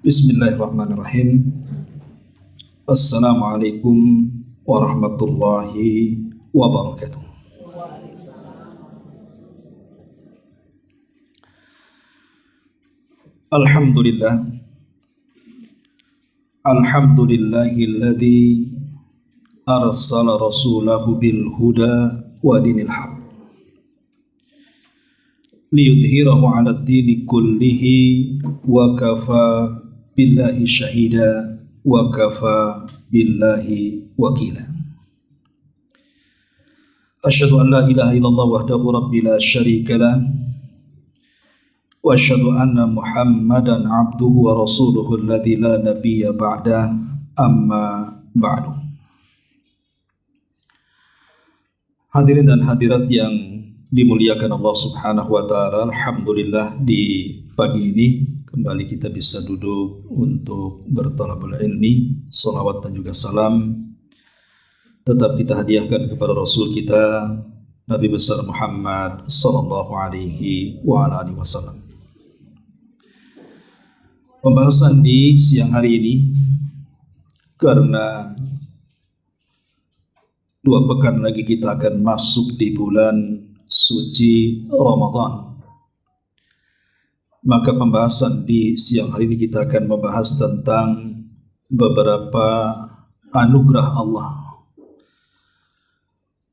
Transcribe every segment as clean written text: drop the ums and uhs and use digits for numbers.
Bismillahirrahmanirrahim. Assalamualaikum warahmatullahi wabarakatuh. Alhamdulillah. Alhamdulillahilladzi arsala rasulahu bil huda wa dinil haq liyudhhirahu 'ala ad-dini kullihi wa kafa billahi syahida wa kafa billahi wakila. Asyhadu an la ilaha illallah wahdahu rabbi la syarika lah wa asyhadu anna Muhammadan abduhu wa rasuluhu alladzi la nabiyya ba'dah, amma ba'du. Hadirin dan hadirat yang dimuliakan Allah Subhanahu wa taala, alhamdulillah di pagi ini kembali kita bisa duduk untuk bertalabul ilmi. Salawat dan juga salam tetap kita hadiahkan kepada Rasul kita Nabi besar Muhammad sallallahu alaihi wa alihi wasallam. Pembahasan di siang hari ini, karena 2 pekan lagi kita akan masuk di bulan suci Ramadan, maka pembahasan di siang hari ini kita akan membahas tentang beberapa anugerah Allah,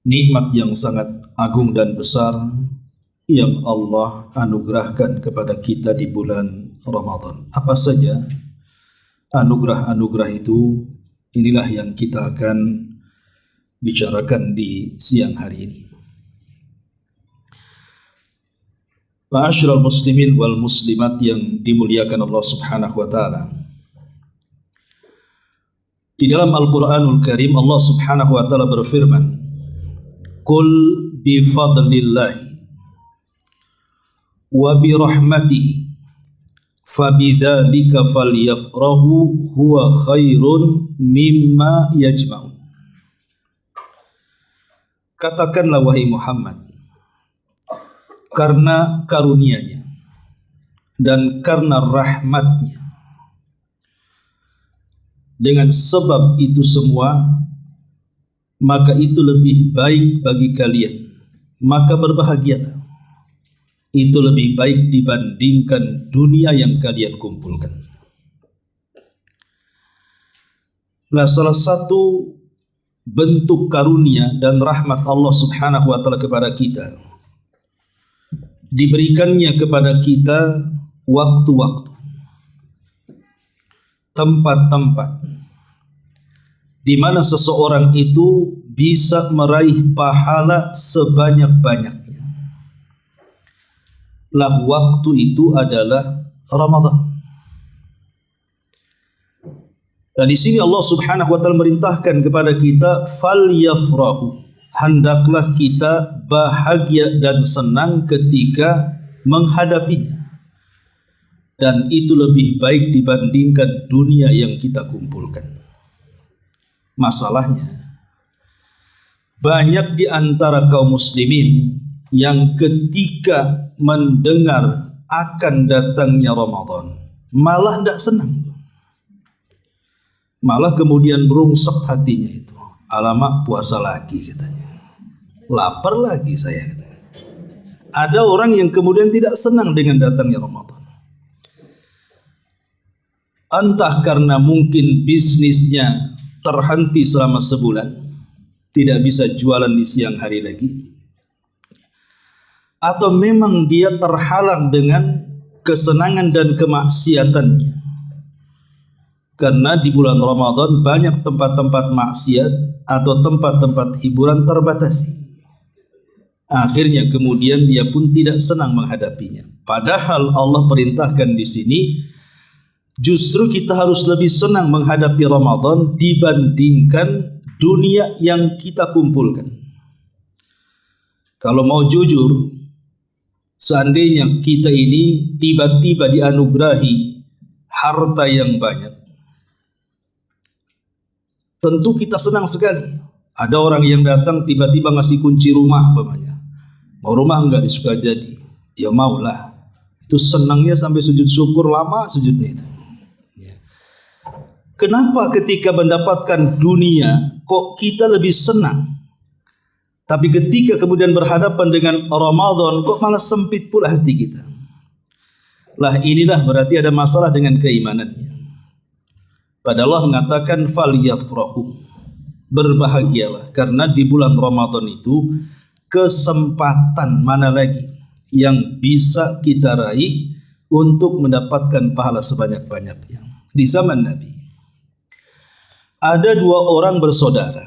nikmat yang sangat agung dan besar yang Allah anugerahkan kepada kita di bulan Ramadan. Apa saja anugerah-anugerah itu? Inilah yang kita akan bicarakan di siang hari ini. Ma'asyiral muslimin wal muslimat yang dimuliakan Allah Subhanahu wa taala. Di dalam Al-Qur'anul Karim Allah Subhanahu wa taala berfirman, "Qul bi fadlillahi wa bi rahmatihi fabidzalika falyafrahu huwa khairun mimma yajma'un." Katakanlah wahai Muhammad, karena karunia-Nya dan karena rahmat-Nya, dengan sebab itu semua, maka itu lebih baik bagi kalian, maka berbahagialah. Itu lebih baik dibandingkan dunia yang kalian kumpulkan. Nah, salah satu bentuk karunia dan rahmat Allah Subhanahu wa taala kepada kita, diberikannya kepada kita waktu-waktu, tempat-tempat di mana seseorang itu bisa meraih pahala sebanyak-banyaknya. Lah waktu itu adalah Ramadan. Dan di sini Allah Subhanahu wa taala merintahkan kepada kita falyafrahu, hendaklah kita bahagia dan senang ketika menghadapinya, dan itu lebih baik dibandingkan dunia yang kita kumpulkan. Masalahnya, banyak di antara kaum muslimin yang ketika mendengar akan datangnya Ramadan malah tidak senang, malah kemudian merungsek hatinya itu. Alamak, puasa lagi katanya, lapar lagi saya. Ada orang yang kemudian tidak senang dengan datangnya Ramadan, entah karena mungkin bisnisnya terhenti selama sebulan, tidak bisa jualan di siang hari lagi, atau memang dia terhalang dengan kesenangan dan kemaksiatannya. Karena di bulan Ramadan banyak tempat-tempat maksiat atau tempat-tempat hiburan terbatasi. Akhirnya kemudian dia pun tidak senang menghadapinya. Padahal Allah perintahkan di sini, justru kita harus lebih senang menghadapi Ramadan dibandingkan dunia yang kita kumpulkan. Kalau mau jujur, seandainya kita ini tiba-tiba dianugerahi harta yang banyak, tentu kita senang sekali. Ada orang yang datang tiba-tiba ngasih kunci rumah, umpamanya. Mau rumah enggak, disuka jadi. Ya maulah. Itu senangnya sampai sujud syukur lama sujudnya itu. Ya. kenapa ketika mendapatkan dunia kok kita lebih senang, tapi ketika kemudian berhadapan dengan Ramadan kok malah sempit pula hati kita? Lah inilah berarti ada masalah dengan keimanannya. Padahal Allah mengatakan falyafrahu, berbahagialah, karena di bulan Ramadan itu kesempatan mana lagi yang bisa kita raih untuk mendapatkan pahala sebanyak-banyaknya. Di zaman Nabi ada dua orang bersaudara,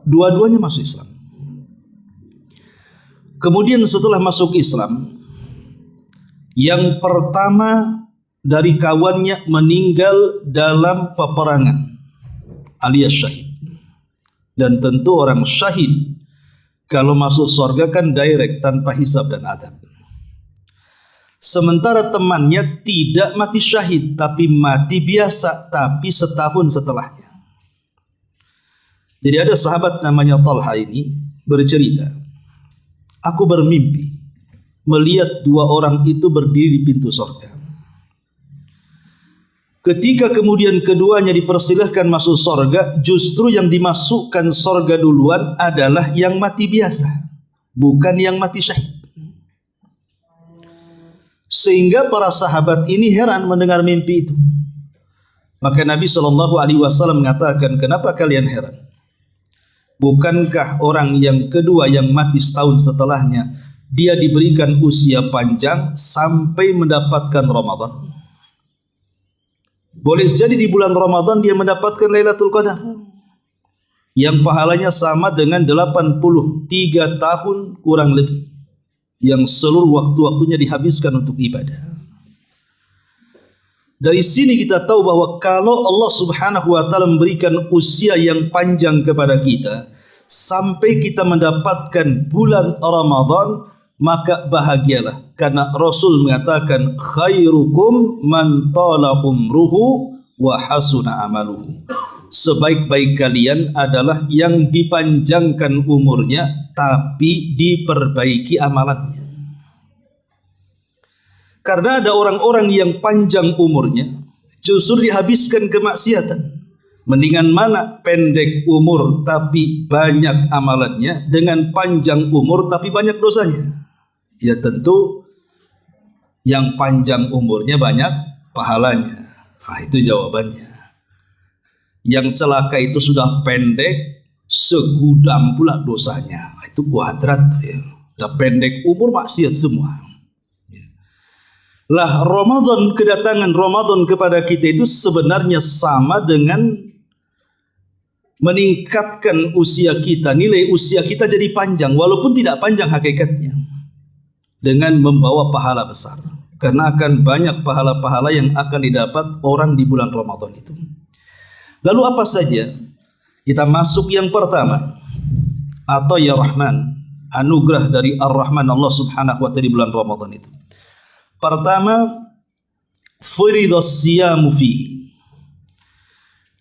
dua-duanya masuk Islam. Kemudian setelah masuk Islam, yang pertama dari kawannya meninggal dalam peperangan alias syahid. Dan tentu orang syahid kalau masuk surga kan direct tanpa hisab dan adab. Sementara temannya tidak mati syahid tapi mati biasa, tapi setahun setelahnya. Jadi ada sahabat namanya Talha ini bercerita, aku bermimpi melihat dua orang itu berdiri di pintu surga. Ketika kemudian keduanya dipersilahkan masuk sorga, justru yang dimasukkan sorga duluan adalah yang mati biasa, bukan yang mati syahid. Sehingga para sahabat ini heran mendengar mimpi itu. Maka Nabi SAW mengatakan, kenapa kalian heran? Bukankah orang yang kedua yang mati setahun setelahnya, dia diberikan usia panjang sampai mendapatkan Ramadan? Boleh jadi di bulan Ramadan dia mendapatkan Lailatul Qadar yang pahalanya sama dengan 83 tahun kurang lebih, yang seluruh waktu-waktunya dihabiskan untuk ibadah. Dari sini kita tahu bahwa kalau Allah Subhanahu wa taala memberikan usia yang panjang kepada kita sampai kita mendapatkan bulan Ramadan, maka bahagialah, karena Rasul mengatakan khairukum man tala umruhu wa hasuna amaluhu. Sebaik-baik kalian adalah yang dipanjangkan umurnya tapi diperbaiki amalannya. Karena ada orang-orang yang panjang umurnya justru dihabiskan kemaksiatan. Mendingan mana pendek umur tapi banyak amalannya dengan panjang umur tapi banyak dosanya? Ya tentu yang panjang umurnya banyak pahalanya. Nah, itu jawabannya. Yang celaka itu sudah pendek, segudang pula dosanya. Nah, itu kuadrat ya. Sudah pendek umur maksiat semua. Lah Ramadan, kedatangan Ramadan kepada kita itu sebenarnya sama dengan meningkatkan usia kita, nilai usia kita jadi panjang walaupun tidak panjang hakikatnya, dengan membawa pahala besar, karena akan banyak pahala-pahala yang akan didapat orang di bulan Ramadan itu. Lalu apa saja? Kita masuk yang pertama, atau ya Rahman, anugerah dari Ar-Rahman Allah Subhanahu wa taala di bulan Ramadan itu. Pertama, furidas siyamu fihi,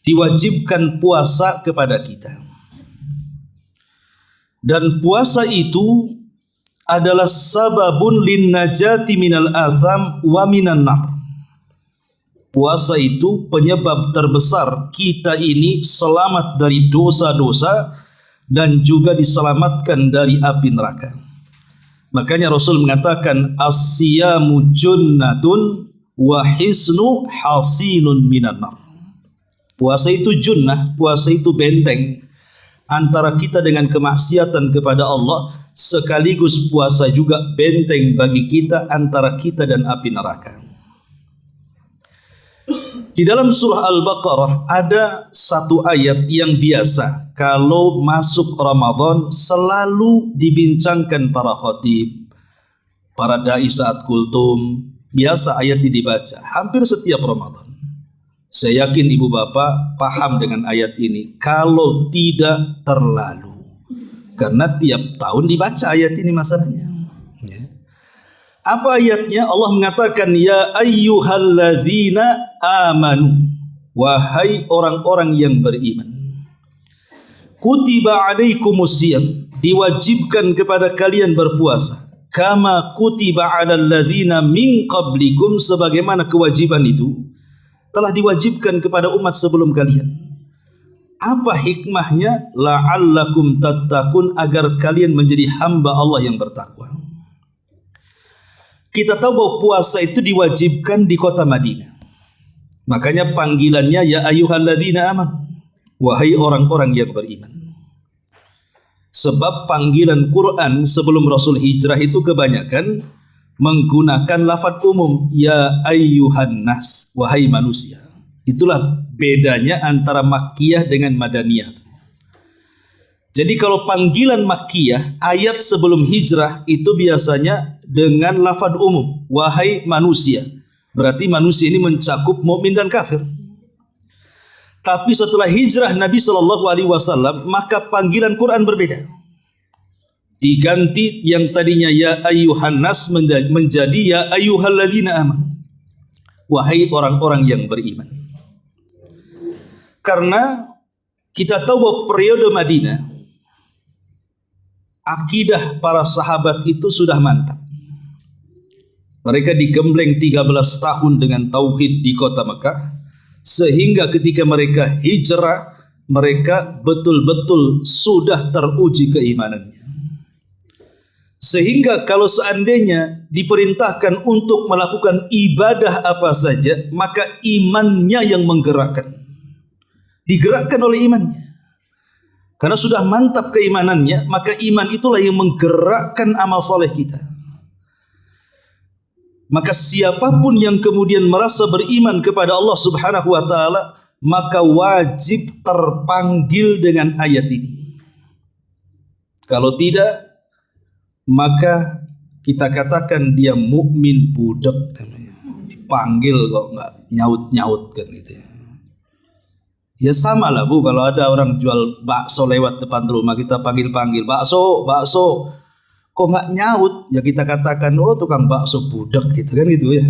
diwajibkan puasa kepada kita. Dan puasa itu adalah sababun lin najati minal atham wa minan nar. Puasa itu penyebab terbesar kita ini selamat dari dosa-dosa dan juga diselamatkan dari api neraka. Makanya Rasul mengatakan as-siyamu junnatun wa hisnu hasinun minan nar. Puasa itu junnah, puasa itu benteng antara kita dengan kemaksiatan kepada Allah, sekaligus puasa juga benteng bagi kita antara kita dan api neraka. Di dalam surah Al-Baqarah ada satu ayat yang biasa kalau masuk Ramadan selalu dibincangkan para khatib, para dai saat kultum. Biasa ayat ini dibaca hampir setiap Ramadan. Saya yakin ibu bapak paham dengan ayat ini, kalau tidak terlalu, karena tiap tahun dibaca ayat ini masalahnya. Apa ayatnya? Allah mengatakan, ya ayyuhalladzina amanu, wahai orang-orang yang beriman, kutiba alaikumusiyam, diwajibkan kepada kalian berpuasa, kama kutiba alal ladzina min qablikum, sebagaimana kewajiban itu telah diwajibkan kepada umat sebelum kalian. Apa hikmahnya? La'allakum tattaqun, agar kalian menjadi hamba Allah yang bertakwa. Kita tahu bahwa puasa itu diwajibkan di kota Madinah. Makanya panggilannya ya ayyuhalladzina amanu, wahai orang-orang yang beriman. Sebab panggilan Quran sebelum Rasul hijrah itu kebanyakan menggunakan lafaz umum, ya ayyuhan nas, wahai manusia. Itulah bedanya antara Makkiyah dengan Madaniyah. Jadi kalau panggilan Makkiyah, ayat sebelum hijrah itu biasanya dengan lafaz umum, wahai manusia. Berarti manusia ini mencakup mukmin dan kafir. Tapi setelah hijrah Nabi SAW, maka panggilan Quran berbeda. Diganti yang tadinya ya ayyuhan nas menjadi ya ayyuhalladzina amanu, wahai orang-orang yang beriman. Karena kita tahu bahwa periode Madinah, akidah para sahabat itu sudah mantap. Mereka digembleng 13 tahun dengan tauhid di kota Mekah, sehingga ketika mereka hijrah, mereka betul-betul sudah teruji keimanannya. Sehingga kalau seandainya diperintahkan untuk melakukan ibadah apa saja, maka imannya yang menggerakkan. Digerakkan oleh imannya. Karena sudah mantap keimanannya, maka iman itulah yang menggerakkan amal soleh kita. Maka siapapun yang kemudian merasa beriman kepada Allah Subhanahu wa taala, maka wajib terpanggil dengan ayat ini. Kalau tidak, maka kita katakan dia mukmin budak namanya. Dipanggil kok nggak nyaut-nyaut kan gitu ya. Ya sama lah Bu, kalau ada orang jual bakso lewat depan rumah, kita panggil-panggil, bakso, bakso, kok nggak nyaut? Ya kita katakan, oh tukang bakso budak gitu kan gitu ya.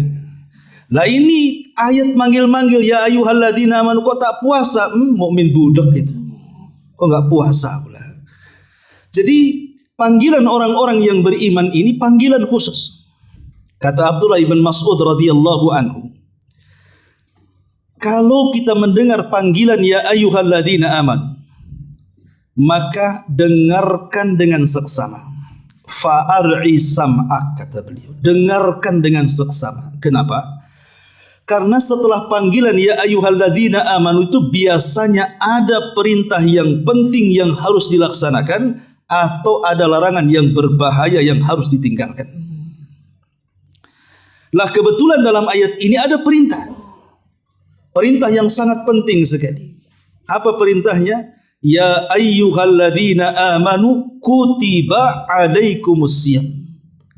Lah ini ayat manggil-manggil ya ayyuhalladzina amanu, kok tak puasa? Mukmin budak gitu. Kok nggak puasa pula? Jadi panggilan orang-orang yang beriman ini panggilan khusus. Kata Abdullah ibn Mas'ud radhiyallahu anhu, kalau kita mendengar panggilan ya ayyuhalladzina amanu, maka dengarkan dengan seksama. Fa'ar'i sam'ak, kata beliau. Dengarkan dengan seksama. Kenapa? Karena setelah panggilan ya ayyuhalladzina amanu itu biasanya ada perintah yang penting yang harus dilaksanakan, atau ada larangan yang berbahaya yang harus ditinggalkan. Lah kebetulan dalam ayat ini ada perintah. Perintah yang sangat penting sekali. Apa perintahnya? Ya ayyuhalladzina amanu kutiba alaikumusiyam.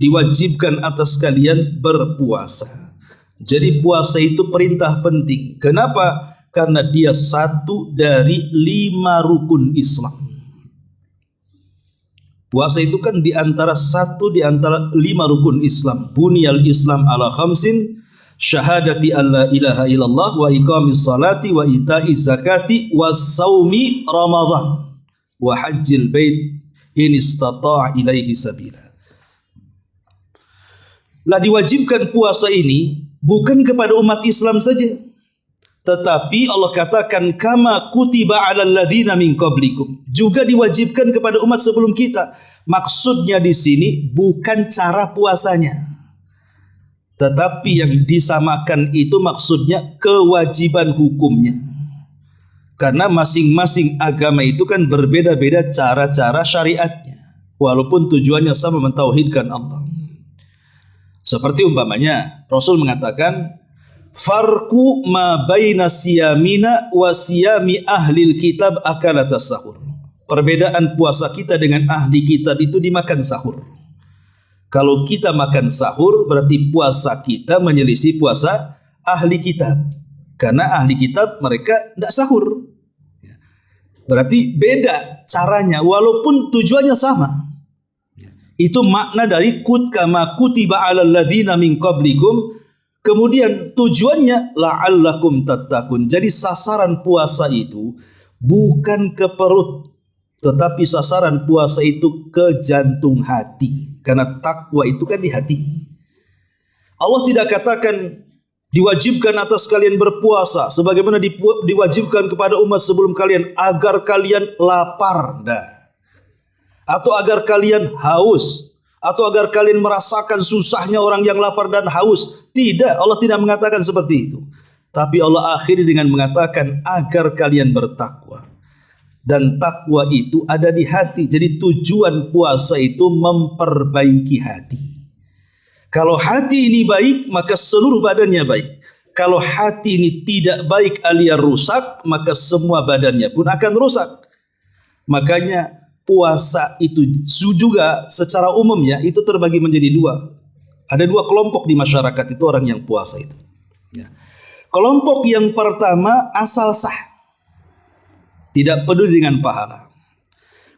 Diwajibkan atas kalian berpuasa. Jadi puasa itu perintah penting. Kenapa? Karena dia satu dari 5 rukun Islam. Puasa itu kan satu di antara 5 rukun Islam. Bunyal Islam ala khamsin, syahadati an la ilaha illallah, wa iqamis salati, wa ita'iz zakati, wa saumi ramadhan, wa hajjil bait in istata'a ilaihi sabila. Lah diwajibkan puasa ini bukan kepada umat Islam saja, tetapi Allah katakan kama kutiba 'alal ladzina min qablikum, juga diwajibkan kepada umat sebelum kita. Maksudnya di sini bukan cara puasanya, tetapi yang disamakan itu maksudnya kewajiban hukumnya. Karena masing-masing agama itu kan berbeda-beda cara-cara syariatnya, walaupun tujuannya sama, mentauhidkan Allah. Seperti umpamanya Rasul mengatakan farqu ma baina siyamina wa siyami ahlil kitab akalatas sahur. Perbedaan puasa kita dengan ahli kitab itu dimakan sahur. Kalau kita makan sahur berarti puasa kita menyelisih puasa ahli kitab. Karena ahli kitab mereka tidak sahur. Berarti beda caranya walaupun tujuannya sama. Itu makna dari kama kutiba 'alal ladzina min qablikum. Kemudian tujuannya la'allakum tattaqun. Jadi sasaran puasa itu bukan ke perut, tetapi sasaran puasa itu ke jantung hati. Karena takwa itu kan di hati. Allah tidak katakan diwajibkan atas kalian berpuasa sebagaimana diwajibkan kepada umat sebelum kalian agar kalian lapar, atau agar kalian haus, atau agar kalian merasakan susahnya orang yang lapar dan haus. Tidak, Allah tidak mengatakan seperti itu. Tapi Allah akhiri dengan mengatakan agar kalian bertakwa. Dan takwa itu ada di hati. Jadi tujuan puasa itu memperbaiki hati. Kalau hati ini baik, maka seluruh badannya baik. Kalau hati ini tidak baik alias rusak, maka semua badannya pun akan rusak. Makanya puasa itu juga secara umumnya itu terbagi menjadi dua. Ada dua kelompok di masyarakat itu orang yang puasa itu. Ya. Kelompok yang pertama asal sah, tidak peduli dengan pahala.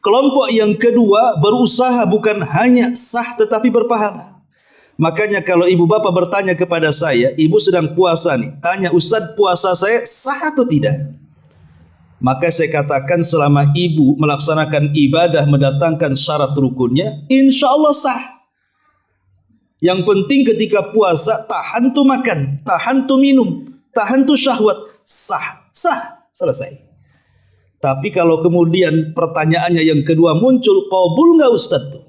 Kelompok yang kedua berusaha bukan hanya sah tetapi berpahala. Makanya kalau ibu bapak bertanya kepada saya, ibu sedang puasa nih, tanya Ustadz puasa saya sah atau tidak? Maka saya katakan selama ibu melaksanakan ibadah mendatangkan syarat rukunnya, insya Allah sah. Yang penting ketika puasa tahan tuh makan, tahan tuh minum, tahan tuh syahwat, sah, selesai. Tapi kalau kemudian pertanyaannya yang kedua muncul, qabul nggak Ustadz tuh?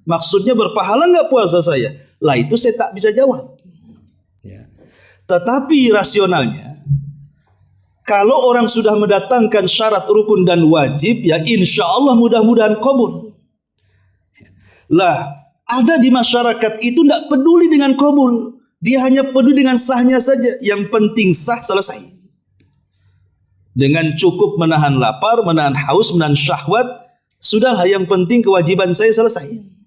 Maksudnya berpahala nggak puasa saya? Lah itu saya tak bisa jawab. Ya. Tetapi rasionalnya, kalau orang sudah mendatangkan syarat rukun dan wajib, ya insya Allah mudah-mudahan qabul. Lah ada di masyarakat itu tidak peduli dengan qabul, dia hanya peduli dengan sahnya saja. Yang penting sah, selesai. Dengan cukup menahan lapar, menahan haus, menahan syahwat, sudahlah yang penting kewajiban saya selesai.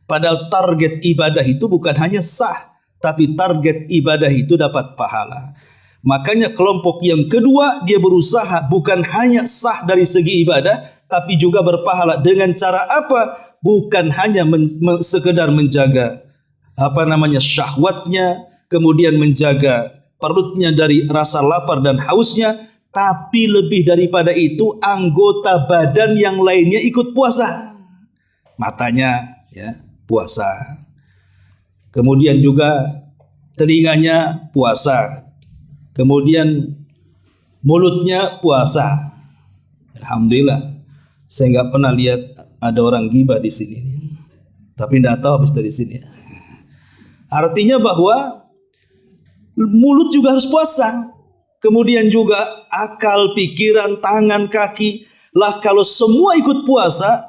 Padahal target ibadah itu bukan hanya sah, tapi target ibadah itu dapat pahala. Makanya kelompok yang kedua dia berusaha bukan hanya sah dari segi ibadah, tapi juga berpahala. Dengan cara apa? Bukan hanya sekedar menjaga syahwatnya, kemudian menjaga perutnya dari rasa lapar dan hausnya, tapi lebih daripada itu anggota badan yang lainnya ikut puasa. Matanya ya puasa, kemudian juga telinganya puasa, kemudian mulutnya puasa. Alhamdulillah, saya nggak pernah lihat ada orang gibah di sini, tapi tidak tahu habis dari sini. Artinya bahwa mulut juga harus puasa, kemudian juga akal, pikiran, tangan, kaki. Lah kalau semua ikut puasa,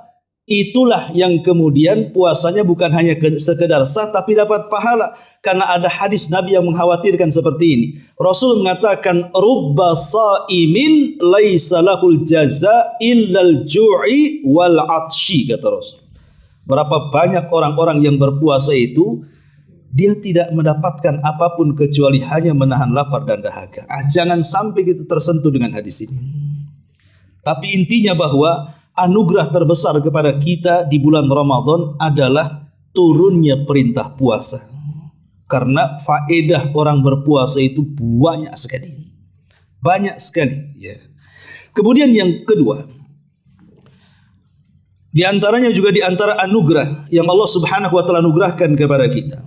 itulah yang kemudian puasanya bukan hanya sekedar sah tapi dapat pahala. Karena ada hadis Nabi yang mengkhawatirkan seperti ini. Rasul mengatakan rubba sa'imin laisa lahul jaza illal ju'i wal 'atsyi, kata Rasul. Berapa banyak orang-orang yang berpuasa itu dia tidak mendapatkan apapun kecuali hanya menahan lapar dan dahaga. Jangan sampai kita tersentuh dengan hadis ini. Tapi intinya bahwa anugerah terbesar kepada kita di bulan Ramadan adalah turunnya perintah puasa. Karena faedah orang berpuasa itu banyak sekali. Banyak sekali. Ya. Kemudian yang kedua, di antaranya juga di antara anugerah yang Allah Subhanahu wa taala anugerahkan kepada kita,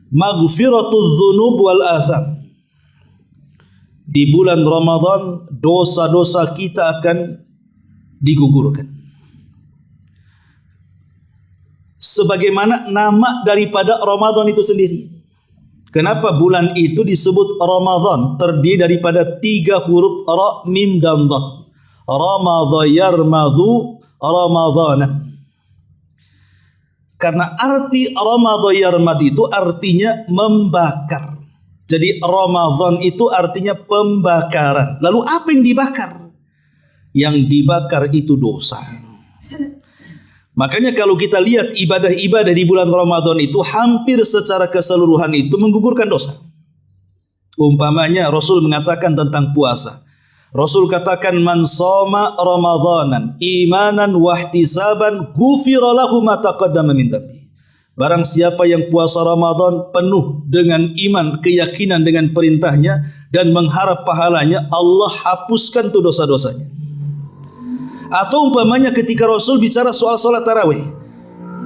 maghfiratul dzunub wal atham. Di bulan Ramadan dosa-dosa kita akan digugurkan. Sebagaimana nama daripada Ramadan itu sendiri. Kenapa bulan itu disebut Ramadan? Terdiri daripada 3 huruf ra, mim dan dad. Ramadha yarmadhu ramadhana. Karena arti Ramadha yarmad itu artinya membakar. Jadi Ramadan itu artinya pembakaran. Lalu apa yang dibakar? Yang dibakar itu dosa. Makanya kalau kita lihat ibadah-ibadah di bulan Ramadan itu hampir secara keseluruhan itu menggugurkan dosa. Umpamanya Rasul mengatakan tentang puasa. Rasul katakan man shoma Ramadanan imanan wahtisaban ghufira lahu ma taqaddama min dhanbi. Barang siapa yang puasa Ramadan penuh dengan iman, keyakinan dengan perintahnya dan mengharap pahalanya, Allah hapuskan tuh dosa-dosanya. Atau umpamanya ketika Rasul bicara soal sholat tarawih,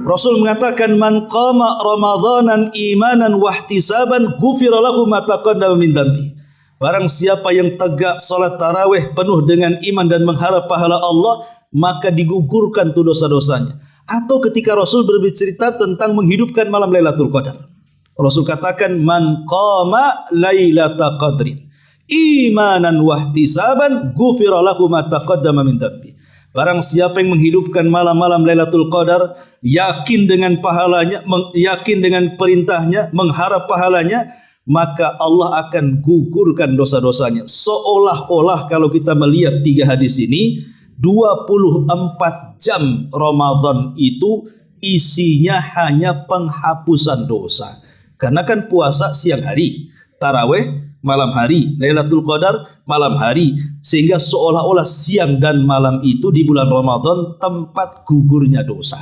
Rasul mengatakan man qama ramadhanan imanan wahtisaban ghufira lahu ma taqaddama min dzambi. Barang siapa yang tegak salat tarawih penuh dengan iman dan mengharap pahala Allah, maka digugurkan tuh dosa-dosanya. Atau ketika Rasul berbicara tentang menghidupkan malam Lailatul Qadar, Rasul katakan man qama lailata qadrin imanan wahtisaban ghufira lahu ma taqaddama min dzambi. Barang siapa yang menghidupkan malam-malam Lailatul Qadar, yakin dengan pahalanya, yakin dengan perintahnya, mengharap pahalanya, maka Allah akan gugurkan dosa-dosanya. Seolah-olah kalau kita melihat 3 hadis ini, 24 jam Ramadan itu isinya hanya penghapusan dosa. Karena kan puasa siang hari, tarawih malam hari, Lailatul Qadar malam hari, sehingga seolah-olah siang dan malam itu di bulan Ramadan tempat gugurnya dosa.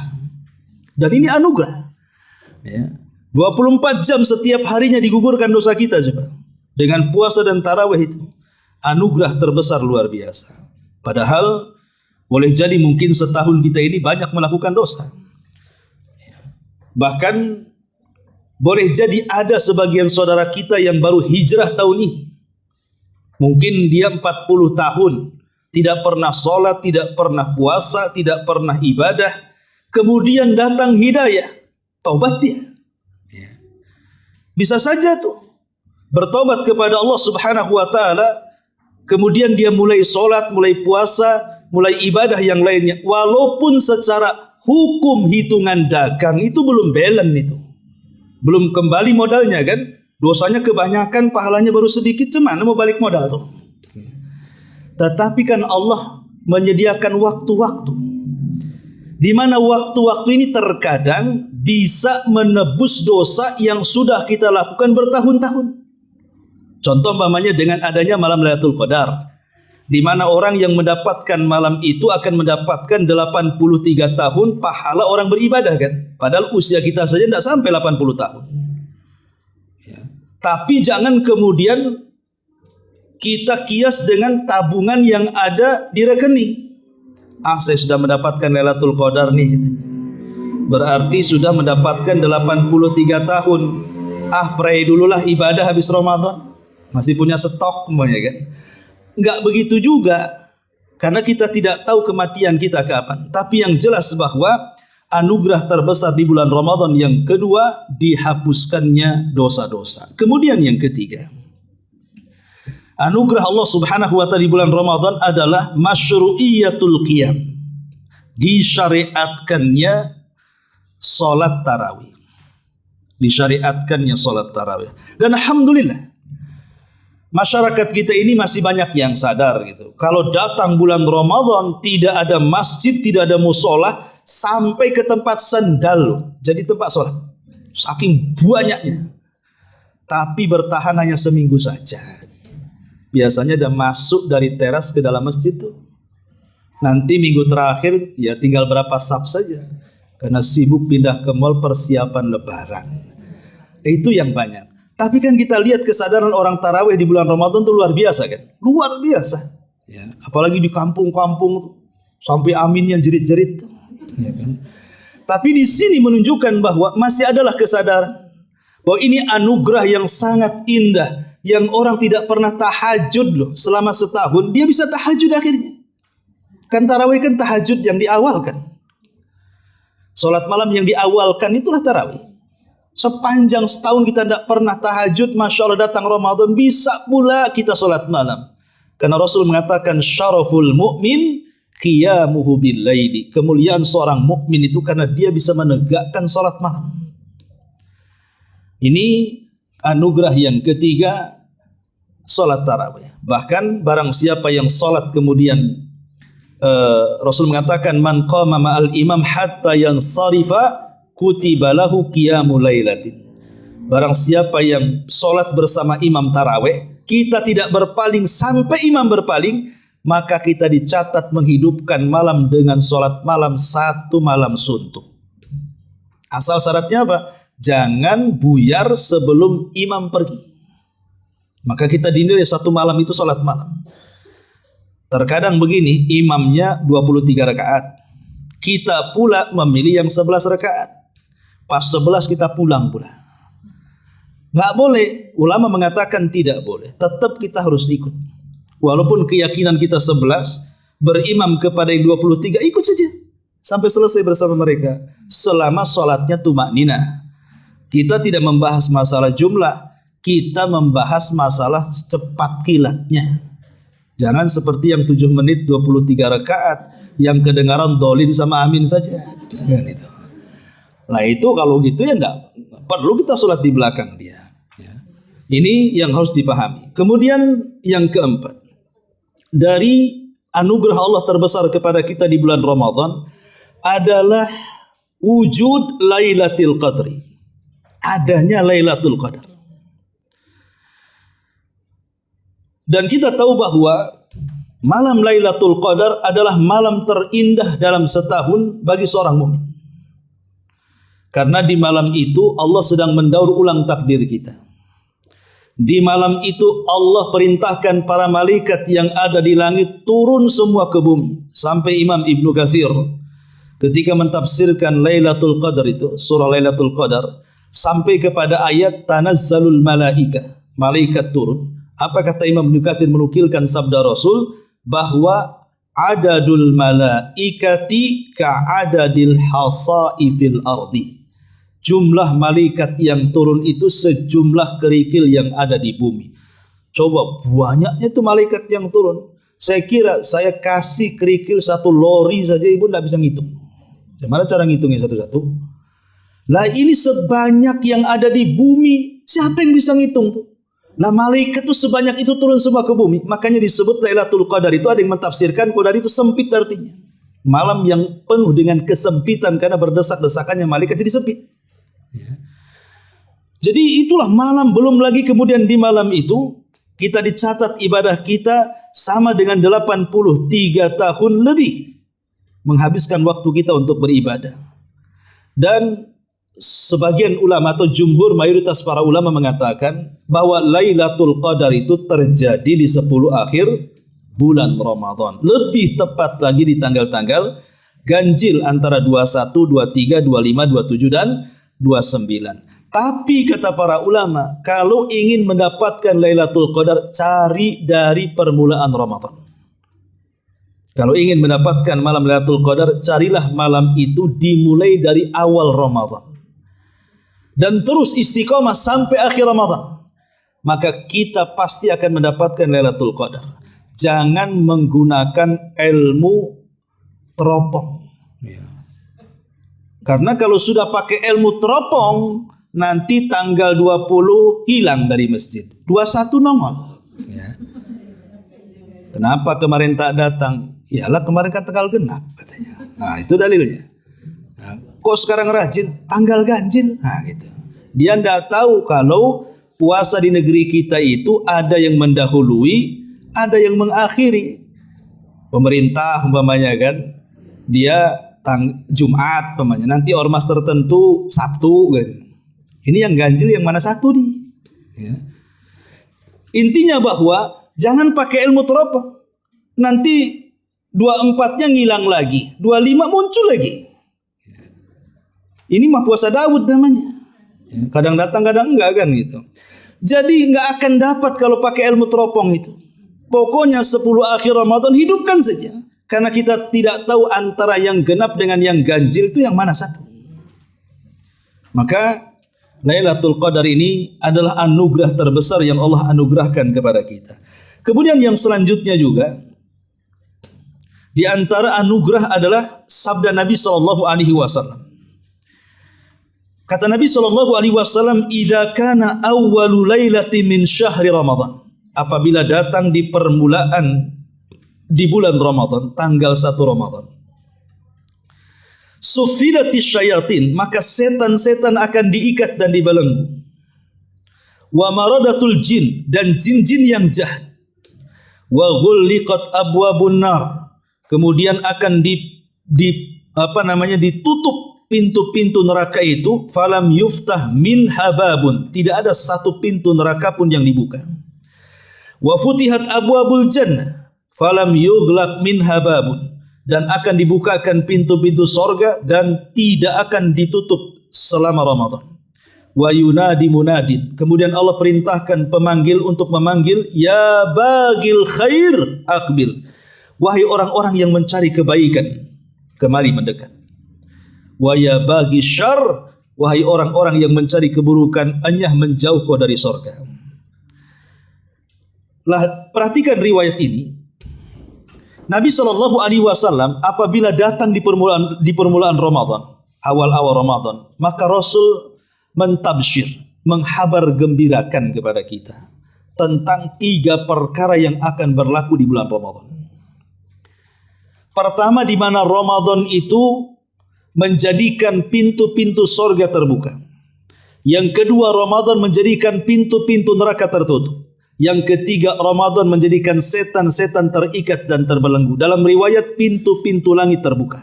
Dan ini anugerah. Ya. 24 jam setiap harinya digugurkan dosa kita coba. Dengan puasa dan tarawih itu. Anugerah terbesar luar biasa. Padahal boleh jadi mungkin setahun kita ini banyak melakukan dosa. Bahkan boleh jadi ada sebagian saudara kita yang baru hijrah tahun ini. Mungkin dia 40 tahun tidak pernah sholat, tidak pernah puasa, tidak pernah ibadah. Kemudian datang hidayah, taubat dia. Bisa saja tuh bertobat kepada Allah Subhanahu wa taala, kemudian dia mulai sholat, mulai puasa, mulai ibadah yang lainnya. Walaupun secara hukum hitungan dagang itu belum balance itu. Belum kembali modalnya kan, dosanya kebanyakan, pahalanya baru sedikit, cemana mau balik modal tuh. Tetapi kan Allah menyediakan waktu-waktu, di mana waktu-waktu ini terkadang bisa menebus dosa yang sudah kita lakukan bertahun-tahun. Contoh umpamanya dengan adanya malam Lailatul Qadar, di mana orang yang mendapatkan malam itu akan mendapatkan 83 tahun pahala orang beribadah kan. Padahal usia kita saja tidak sampai 80 tahun. Ya. Tapi jangan kemudian kita kias dengan tabungan yang ada di rekening. Ah, saya sudah mendapatkan Lailatul Qadar nih. Berarti sudah mendapatkan 83 tahun. Ah, pray dululah ibadah habis Ramadan. Masih punya stok semuanya kan. Enggak begitu juga. Karena kita tidak tahu kematian kita kapan. Tapi yang jelas bahwa anugerah terbesar di bulan Ramadan yang kedua, dihapuskannya dosa-dosa. Kemudian yang ketiga, anugerah Allah Subhanahu wa taala di bulan Ramadan adalah masyru'iyatul qiyam. Disyariatkannya salat tarawih. Disyariatkannya salat tarawih. Dan alhamdulillah masyarakat kita ini masih banyak yang sadar gitu. Kalau datang bulan Ramadan tidak ada masjid, tidak ada musola, sampai ke tempat sendal jadi tempat sholat. Saking banyaknya. Tapi bertahan hanya seminggu saja. Biasanya udah masuk dari teras ke dalam masjid tuh. Nanti minggu terakhir ya tinggal berapa saf saja. Karena sibuk pindah ke mall persiapan lebaran. Itu yang banyak. Tapi kan kita lihat kesadaran orang tarawih di bulan Ramadan itu luar biasa kan. Luar biasa. Ya, apalagi di kampung-kampung tuh. Sampai aminnya jerit-jerit tuh. Ya kan? Tapi di sini menunjukkan bahwa masih adalah kesadaran bahwa ini anugerah yang sangat indah, yang orang tidak pernah tahajud loh selama setahun, dia bisa tahajud akhirnya. Kan tarawih kan tahajud yang diawalkan, salat malam yang diawalkan itulah tarawih. Sepanjang setahun kita tidak pernah tahajud, masya Allah datang Ramadan bisa pula kita salat malam. Karena Rasul mengatakan syaraful mu'min qiyamuhu bil laili. Kemuliaan seorang mukmin itu karena dia bisa menegakkan salat malam. Ini anugerah yang ketiga, salat tarawih. Bahkan barang siapa yang salat kemudian Rasul mengatakan man qama ma'al imam hatta yansarifa kutiba lahu qiyamul lailatin. Barang siapa yang salat bersama imam tarawih, kita tidak berpaling sampai imam berpaling, maka kita dicatat menghidupkan malam dengan sholat malam satu malam suntuk. Asal syaratnya apa? Jangan buyar sebelum imam pergi. Maka kita dinilai satu malam itu sholat malam. Terkadang begini, imamnya 23 rakaat. Kita pula memilih yang 11 rakaat. Pas 11 kita pulang pula. Nggak boleh. Ulama mengatakan tidak boleh. Tetap kita harus ikut. Walaupun keyakinan kita 11, berimam kepada yang 23, ikut saja. Sampai selesai bersama mereka. Selama sholatnya tumakninah. Kita tidak membahas masalah jumlah. Kita membahas masalah cepat kilatnya. Jangan seperti yang 7 menit 23 rakaat. Yang kedengaran dolin sama amin saja. Jangan itu. Nah itu kalau gitu ya enggak perlu kita sholat di belakang dia. Ini yang harus dipahami. Kemudian yang keempat, dari anugerah Allah terbesar kepada kita di bulan Ramadan adalah wujud Lailatul Qadri. Adanya Lailatul Qadar. Dan kita tahu bahwa malam Lailatul Qadar adalah malam terindah dalam setahun bagi seorang mukmin. Karena di malam itu Allah sedang mendaur ulang takdir kita. Di malam itu Allah perintahkan para malaikat yang ada di langit turun semua ke bumi. Sampai Imam Ibnu Katsir ketika mentafsirkan Lailatul Qadar itu, surah Lailatul Qadar, sampai kepada ayat tanazzalul malaika, malaikat turun. Apa kata Imam Ibnu Katsir menukilkan sabda Rasul bahwa adadul malaikati ka'adadil hasai fil ardi. Jumlah malaikat yang turun itu sejumlah kerikil yang ada di bumi. Coba banyaknya itu malaikat yang turun. Saya kira saya kasih kerikil 1 lori saja ibu tidak bisa ngitung. Gimana cara ngitungnya satu-satu? Lah ini sebanyak yang ada di bumi, siapa yang bisa ngitung? Nah malaikat itu sebanyak itu turun semua ke bumi. Makanya disebut Lailatul Qadar itu ada yang mentafsirkan Qadar itu sempit artinya. Malam yang penuh dengan kesempitan karena berdesak-desakannya malaikat jadi sempit. Ya. Jadi itulah malam, belum lagi kemudian di malam itu kita dicatat ibadah kita sama dengan 83 tahun lebih menghabiskan waktu kita untuk beribadah. Dan sebagian ulama atau jumhur mayoritas para ulama mengatakan bahwa Lailatul Qadar itu terjadi di 10 akhir bulan Ramadan. Lebih tepat lagi di tanggal-tanggal ganjil antara 21, 23, 25, 27 dan 29. Tapi kata para ulama, kalau ingin mendapatkan Lailatul Qadar, cari dari permulaan Ramadan. Kalau ingin mendapatkan malam Lailatul Qadar, carilah malam itu dimulai dari awal Ramadan. Dan terus istiqomah sampai akhir Ramadan. Maka kita pasti akan mendapatkan Lailatul Qadar. Jangan menggunakan ilmu teropong. Karena kalau sudah pakai ilmu teropong, nanti tanggal 20 hilang dari masjid. 21 nongol. Ya. Kenapa kemarin tak datang? Iyalah kemarin kan tanggal genap katanya. Nah itu dalilnya. Nah, kok sekarang rajin? Tanggal ganjil. Nah gitu. Dia tidak tahu kalau puasa di negeri kita itu ada yang mendahului, ada yang mengakhiri. Pemerintah umpamanya kan, dia Jumat umpamanya, nanti ormas tertentu Sabtu gitu. Ini yang ganjil yang mana satu nih? Ya. Intinya bahwa jangan pakai ilmu teropong. Nanti 24-nya ngilang lagi, 25 muncul lagi. Ini mah puasa Daud namanya. Kadang datang, kadang enggak kan gitu. Jadi enggak akan dapat kalau pakai ilmu teropong itu. Pokoknya 10 akhir Ramadan hidupkan saja. Karena kita tidak tahu antara yang genap dengan yang ganjil itu yang mana satu. Maka Lailatul Qadar ini adalah anugerah terbesar yang Allah anugerahkan kepada kita. Kemudian yang selanjutnya juga di antara anugerah adalah sabda Nabi SAW. Kata Nabi SAW, "Idza kana awwalu lailati min syahri Ramadan." Apabila datang di permulaan di bulan Ramadan, tanggal 1 Ramadan. Sufilati syayatin, maka setan-setan akan diikat dan dibelenggu. Wa maradatul jin, dan jin-jin yang jahat. Wa ghulliqat abwabun nar, kemudian akan ditutup pintu-pintu neraka itu. Falam yuftah min hababun, tidak ada satu pintu neraka pun yang dibuka. Wa futihat abwabul jannah, falam yughlaq min hababun, dan akan dibukakan pintu-pintu sorga dan tidak akan ditutup selama Ramadan. Wa yunadi munadin. Kemudian Allah perintahkan pemanggil untuk memanggil, ya bagil khair aqbil. Wahai orang-orang yang mencari kebaikan, kemari mendekat. Wa ya bagi syarr, wahai orang-orang yang mencari keburukan, anyah menjauh kau dari sorga. Lah, perhatikan riwayat ini. Nabi SAW apabila datang di permulaan Ramadan, awal-awal Ramadan, maka Rasul mentabsyir, menghabar gembirakan kepada kita tentang 3 perkara yang akan berlaku di bulan Ramadan. Pertama, di mana Ramadan itu menjadikan pintu-pintu sorga terbuka. Yang kedua, Ramadan menjadikan pintu-pintu neraka tertutup. Yang ketiga, Ramadan menjadikan setan-setan terikat dan terbelenggu. Dalam riwayat, pintu-pintu langit terbuka.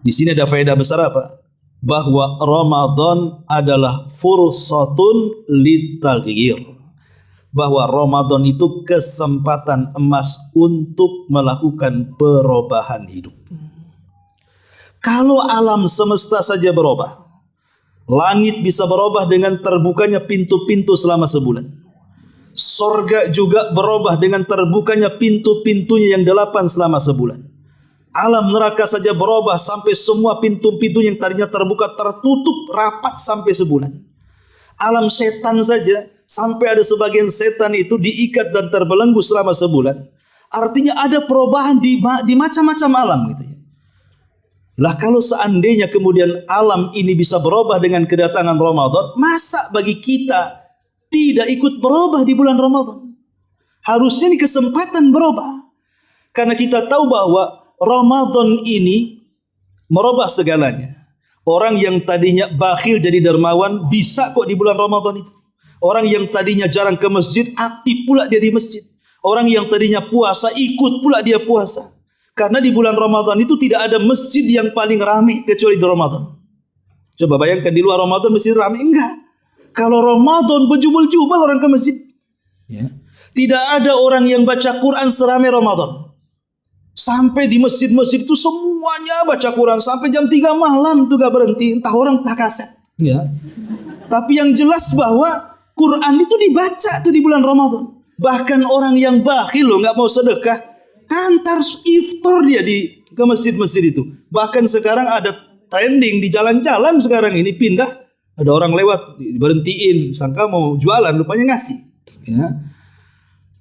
Di sini ada faedah besar apa? Bahwa Ramadan adalah fursatun litaghyir. Bahwa Ramadan itu kesempatan emas untuk melakukan perubahan hidup. Kalau alam semesta saja berubah, langit bisa berubah dengan terbukanya pintu-pintu selama sebulan. Sorga juga berubah dengan terbukanya pintu-pintunya yang 8 selama sebulan. Alam neraka saja berubah sampai semua pintu-pintu yang tadinya terbuka tertutup rapat sampai sebulan. Alam setan saja sampai ada sebagian setan itu diikat dan terbelenggu selama sebulan. Artinya ada perubahan di macam-macam alam gitu ya. Lah kalau seandainya kemudian alam ini bisa berubah dengan kedatangan Ramadan, masa bagi kita tidak ikut berubah di bulan Ramadan? Harusnya ini kesempatan berubah. Karena kita tahu bahwa Ramadan ini merubah segalanya. Orang yang tadinya bakhil jadi dermawan bisa kok di bulan Ramadan itu. Orang yang tadinya jarang ke masjid, aktif pula dia di masjid. Orang yang tadinya puasa, ikut pula dia puasa. Karena di bulan Ramadan itu tidak ada masjid yang paling ramai kecuali di Ramadan. Coba bayangkan di luar Ramadan masjid ramai, enggak. Kalau Ramadan berjubel-jubel orang ke masjid. Ya. Tidak ada orang yang baca Quran seramai Ramadan. Sampai di masjid-masjid itu semuanya baca Quran. Sampai jam 3 malam itu gak berhenti. Entah orang entah kaset. Ya. Tapi yang jelas bahwa Quran itu dibaca tuh di bulan Ramadan. Bahkan orang yang bakhil loh, gak mau sedekah, antar iftar dia ke masjid-masjid itu. Bahkan sekarang ada trending di jalan-jalan sekarang ini pindah. Ada orang lewat berhentiin, sangka mau jualan, rupanya ngasih. Ya.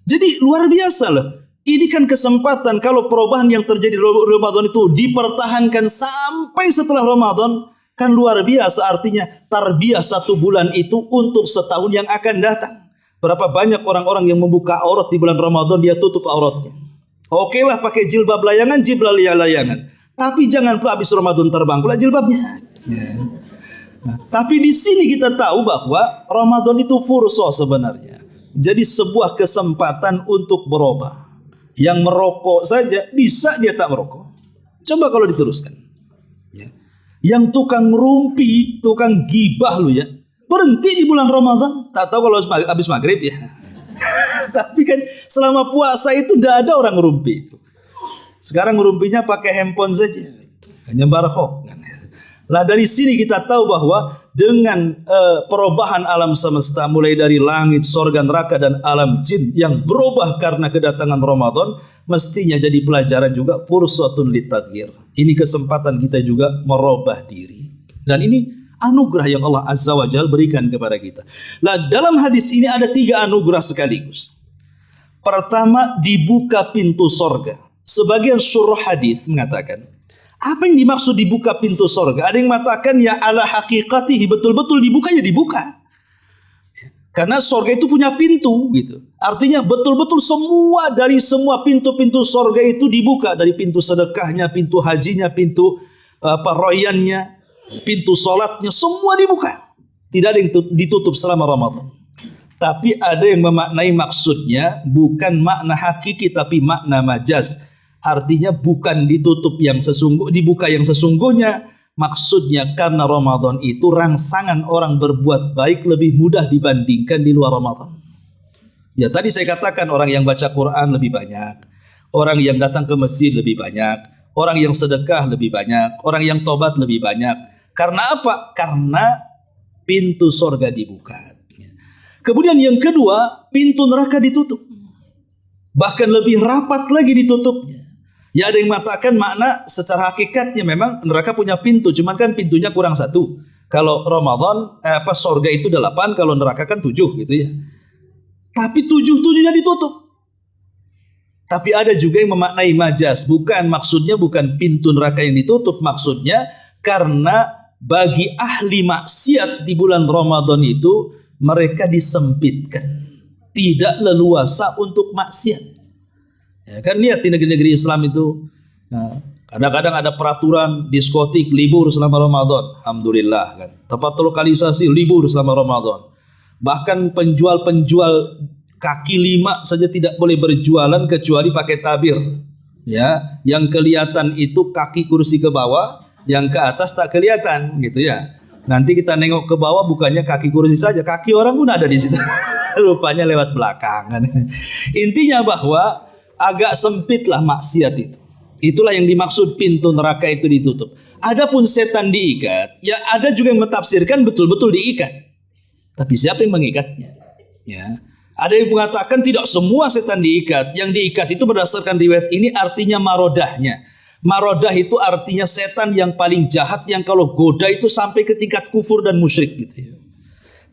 Jadi luar biasa loh. Ini kan kesempatan kalau perubahan yang terjadi di Ramadan itu dipertahankan sampai setelah Ramadan, kan luar biasa. Artinya tarbiyah 1 bulan itu untuk setahun yang akan datang. Berapa banyak orang-orang yang membuka aurat di bulan Ramadan, dia tutup auratnya. Oke lah pakai jilbab layangan, jilbab layangan. Tapi jangan pula habis Ramadan terbang pula jilbabnya. Yeah. Nah, tapi di sini kita tahu bahwa Ramadan itu fursah sebenarnya. Jadi sebuah kesempatan untuk berubah. Yang merokok saja bisa dia tak merokok. Coba kalau diteruskan. Ya. Yang tukang rumpi, tukang gibah lu ya, berhenti di bulan Ramadan. Tak tahu kalau habis maghrib ya. Tapi kan selama puasa itu tidak ada orang ngerumpi itu. Sekarang ngerumpinya pakai handphone saja, nyebar hoax. Lah dari sini kita tahu bahwa dengan perubahan alam semesta mulai dari langit, sorga, neraka dan alam jin yang berubah karena kedatangan Ramadan, mestinya jadi pelajaran juga fursatun litaghyir. Ini kesempatan kita juga merubah diri. Dan ini anugerah yang Allah Azza wa Jalla berikan kepada kita. Nah, dalam hadis ini ada 3 anugerah sekaligus. Pertama, dibuka pintu sorga. Sebagian surah hadis mengatakan, apa yang dimaksud dibuka pintu sorga? Ada yang mengatakan ya ala hakikatihi, betul-betul dibukanya dibuka. Karena sorga itu punya pintu gitu. Artinya betul-betul semua dari semua pintu-pintu sorga itu dibuka. Dari pintu sedekahnya, pintu hajinya, pintu royannya, pintu sholatnya, semua dibuka. Tidak ada yang ditutup selama Ramadan. Tapi ada yang memaknai maksudnya bukan makna hakiki tapi makna majaz. Artinya bukan ditutup yang dibuka yang sesungguhnya. Maksudnya karena Ramadan itu rangsangan orang berbuat baik lebih mudah dibandingkan di luar Ramadan. Ya tadi saya katakan orang yang baca Quran lebih banyak, orang yang datang ke masjid lebih banyak, orang yang sedekah lebih banyak, orang yang tobat lebih banyak. Karena apa? Karena pintu sorga dibuka. Kemudian yang kedua, pintu neraka ditutup. Bahkan lebih rapat lagi ditutupnya. Ya ada yang mengatakan makna secara hakikatnya memang neraka punya pintu, cuman kan pintunya kurang satu. Kalau Ramadan sorga itu 8, kalau neraka kan 7 gitu ya. Tapi 7-7-nya ditutup. Tapi ada juga yang memaknai majaz, maksudnya bukan pintu neraka yang ditutup, maksudnya karena bagi ahli maksiat di bulan Ramadan itu mereka disempitkan, tidak leluasa untuk maksiat. Ya kan lihat di negeri-negeri Islam itu, kadang-kadang ada peraturan diskotik libur selama Ramadan, alhamdulillah kan. Tempat lokalisasi libur selama Ramadan. Bahkan penjual-penjual kaki lima saja tidak boleh berjualan kecuali pakai tabir. Ya, yang kelihatan itu kaki kursi ke bawah, yang ke atas tak kelihatan gitu ya. Nanti kita nengok ke bawah bukannya kaki kursi saja, kaki orang pun ada di situ. Rupanya lewat belakang kan. Intinya bahwa agak sempit lah maksiat itu. Itulah yang dimaksud pintu neraka itu ditutup. Adapun setan diikat, ya ada juga yang mentafsirkan betul-betul diikat. Tapi siapa yang mengikatnya? Ya. Ada yang mengatakan tidak semua setan diikat. Yang diikat itu berdasarkan riwayat ini artinya marodahnya. Marodah itu artinya setan yang paling jahat yang kalau goda itu sampai ke tingkat kufur dan musyrik gitu ya.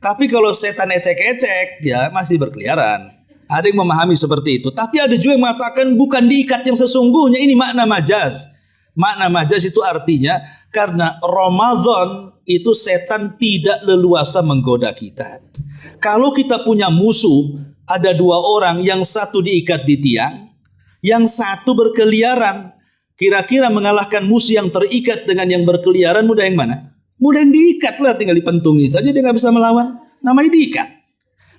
Tapi kalau setan ecek-ecek ya masih berkeliaran. Ada yang memahami seperti itu. Tapi ada juga yang mengatakan bukan diikat yang sesungguhnya, ini makna majaz. Makna majaz itu artinya karena Ramadan itu setan tidak leluasa menggoda kita. Kalau kita punya musuh, ada 2 orang, yang satu diikat di tiang, yang satu berkeliaran. Kira-kira mengalahkan musuh yang terikat dengan yang berkeliaran mudah yang mana? Mudah yang diikat lah, tinggal dipentungi saja dia nggak bisa melawan. Namanya diikat.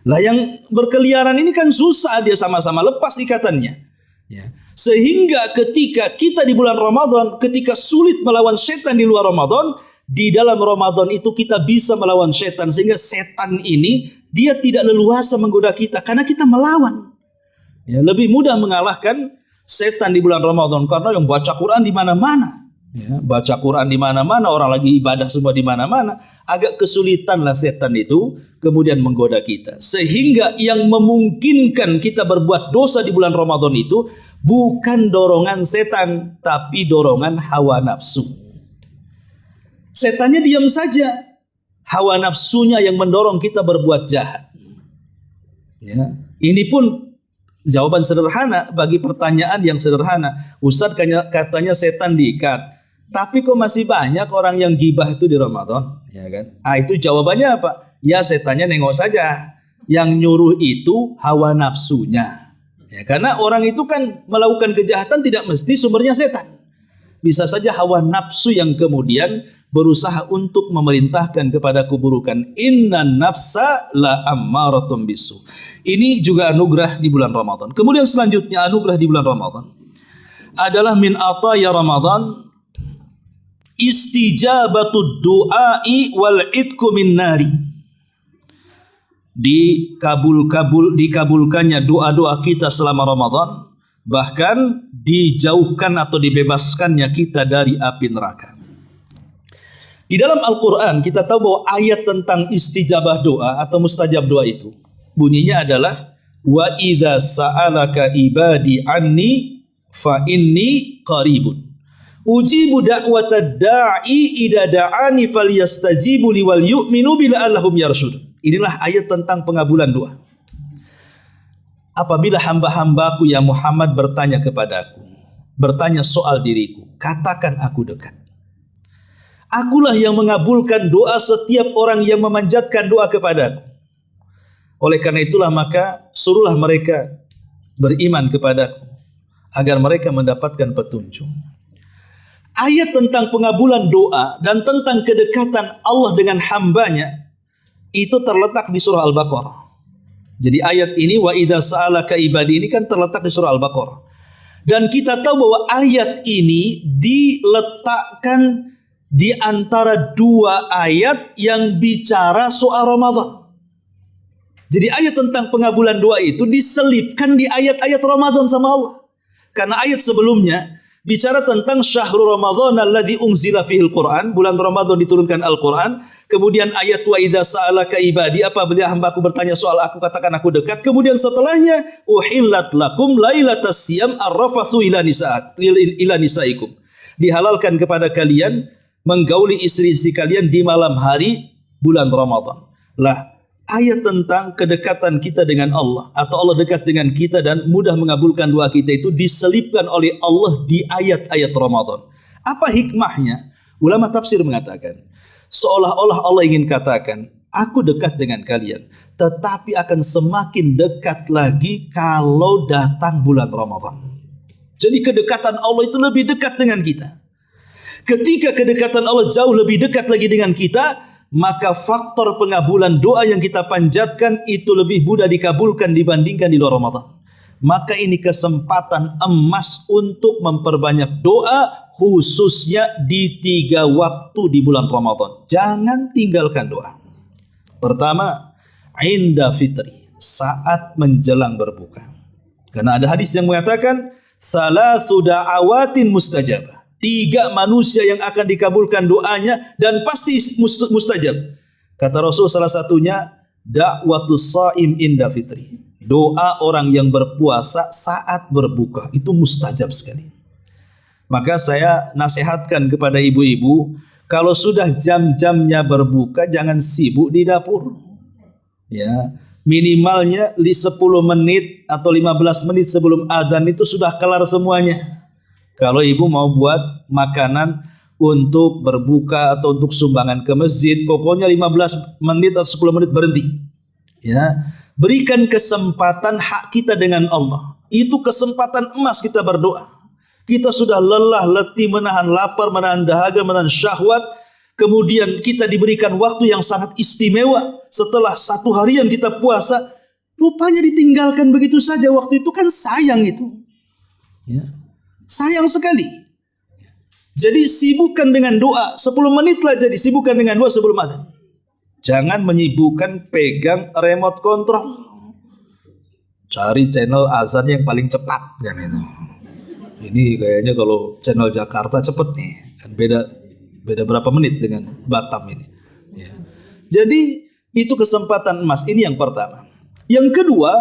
Lah yang berkeliaran ini kan susah, dia sama-sama lepas ikatannya. Ya. Sehingga ketika kita di bulan Ramadan, ketika sulit melawan setan di luar Ramadan, di dalam Ramadan itu kita bisa melawan setan. Sehingga setan ini dia tidak leluasa menggoda kita karena kita melawan. Ya, lebih mudah mengalahkan setan di bulan Ramadan karena yang baca Quran di mana-mana. Ya, baca Quran di mana-mana, orang lagi ibadah semua di mana-mana, agak kesulitanlah setan itu kemudian menggoda kita. Sehingga yang memungkinkan kita berbuat dosa di bulan Ramadan itu bukan dorongan setan, tapi dorongan hawa nafsu. Setannya diam saja, hawa nafsunya yang mendorong kita berbuat jahat. Ya, ini pun jawaban sederhana bagi pertanyaan yang sederhana. Ustadz katanya setan diikat. Tapi kok masih banyak orang yang gibah itu di Ramadan, ya kan? Itu jawabannya apa? Ya setannya nengok saja. Yang nyuruh itu hawa nafsunya. Ya, karena orang itu kan melakukan kejahatan tidak mesti sumbernya setan. Bisa saja hawa nafsu yang kemudian berusaha untuk memerintahkan kepada keburukan. Inna nafsa la ammaratun bisu. Ini juga anugerah di bulan Ramadan. Kemudian selanjutnya anugerah di bulan Ramadan adalah min ataya Ramadan istijabatud du'ai wal itku min nari. Dikabulkannya doa-doa kita selama Ramadan, bahkan dijauhkan atau dibebaskannya kita dari api neraka. Di dalam Al-Quran kita tahu bahwa ayat tentang istijabah doa atau mustajab doa itu bunyinya adalah wa idza sa'alaka ibadi anni fa inni qaribun ujibu da'watad da'i idza da'ani falyastajibu li wal yu'minu bil allahum yarshudun. Inilah ayat tentang pengabulan doa. Apabila hamba-hambaku ya Muhammad bertanya kepadaku, bertanya soal diriku, katakan aku dekat. Akulah yang mengabulkan doa setiap orang yang memanjatkan doa kepadaku. Oleh karena itulah maka suruhlah mereka beriman kepadaku agar mereka mendapatkan petunjuk. Ayat tentang pengabulan doa dan tentang kedekatan Allah dengan hambanya itu terletak di surah Al-Baqarah. Jadi ayat ini wa idza sa'alaka ibadi ini kan terletak di surah Al-Baqarah. Dan kita tahu bahwa ayat ini diletakkan di antara 2 ayat yang bicara soal Ramadan. Jadi ayat tentang pengabulan doa itu diselipkan di ayat-ayat Ramadan sama Allah. Karena ayat sebelumnya bicara tentang syahrul Ramadan alladzi unzila fihil Quran, bulan Ramadan diturunkan Al-Quran. Kemudian ayat wa idza sa'alaka ibadi, apabila hambaku bertanya soal aku, katakan aku dekat. Kemudian setelahnya uhillat lakum lailatas siyam arrafathu ila nisaikum. Dihalalkan kepada kalian menggauli istri-istri kalian di malam hari bulan Ramadan. Lah, ayat tentang kedekatan kita dengan Allah atau Allah dekat dengan kita dan mudah mengabulkan doa kita itu diselipkan oleh Allah di ayat-ayat Ramadan. Apa hikmahnya? Ulama tafsir mengatakan, seolah-olah Allah ingin katakan, aku dekat dengan kalian, tetapi akan semakin dekat lagi kalau datang bulan Ramadan. Jadi kedekatan Allah itu lebih dekat dengan kita. Ketika kedekatan Allah jauh lebih dekat lagi dengan kita, maka faktor pengabulan doa yang kita panjatkan itu lebih mudah dikabulkan dibandingkan di luar Ramadan. Maka ini kesempatan emas untuk memperbanyak doa, khususnya di 3 waktu di bulan Ramadan. Jangan tinggalkan doa. Pertama, inda fitri, saat menjelang berbuka. Karena ada hadis yang mengatakan, salasu da'awatin mustajabah. 3 manusia yang akan dikabulkan doanya dan pasti mustajab. Kata Rasul salah satunya, da'watus shaim inda fitri. Doa orang yang berpuasa saat berbuka itu mustajab sekali. Maka saya nasihatkan kepada ibu-ibu, kalau sudah jam-jamnya berbuka jangan sibuk di dapur. Ya, minimalnya 10 menit atau 15 menit sebelum adzan itu sudah kelar semuanya. Kalau ibu mau buat makanan untuk berbuka atau untuk sumbangan ke masjid, pokoknya 15 menit atau 10 menit berhenti. Ya, berikan kesempatan hak kita dengan Allah. Itu kesempatan emas kita berdoa. Kita sudah lelah, letih, menahan lapar, menahan dahaga, menahan syahwat. Kemudian kita diberikan waktu yang sangat istimewa. Setelah 1 harian kita puasa, rupanya ditinggalkan begitu saja. Waktu itu kan sayang itu. Ya, sayang sekali. Jadi sibukkan dengan doa. 10 menitlah jadi sibukkan dengan doa sebelum adzan. Jangan menyibukkan pegang remote control. Cari channel azan yang paling cepat kan itu. Ini kayaknya kalau channel Jakarta cepet nih. Kan beda berapa menit dengan Batam ini. Ya. Jadi itu kesempatan emas. Ini yang pertama. Yang kedua,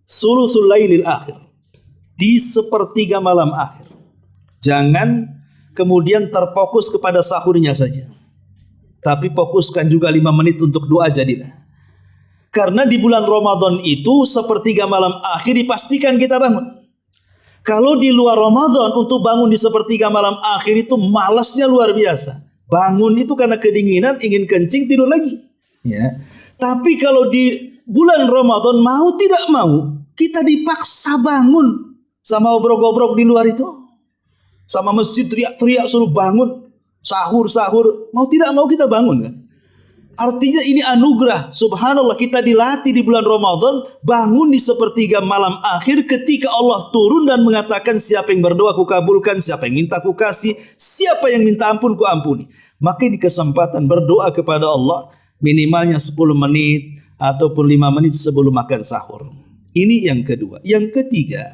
sulusul lailil akhir. Di sepertiga malam akhir. Jangan kemudian terfokus kepada sahurnya saja. Tapi fokuskan juga 5 menit untuk doa jadilah. Karena di bulan Ramadan itu sepertiga malam akhir dipastikan kita bangun. Kalau di luar Ramadan untuk bangun di sepertiga malam akhir itu malasnya luar biasa. Bangun itu karena kedinginan, ingin kencing, tidur lagi. Ya. Tapi kalau di bulan Ramadan mau tidak mau kita dipaksa bangun sama obrok-obrok di luar itu. Sama masjid teriak-teriak suruh bangun. Sahur, mau tidak mau kita bangun kan. Artinya ini anugerah. Subhanallah, kita dilatih di bulan Ramadan bangun di sepertiga malam akhir ketika Allah turun dan mengatakan siapa yang berdoa ku kabulkan, siapa yang minta ku kasih, siapa yang minta ampun ku ampuni. Maka ini kesempatan berdoa kepada Allah minimalnya 10 menit ataupun 5 menit sebelum makan sahur. Ini yang kedua. Yang ketiga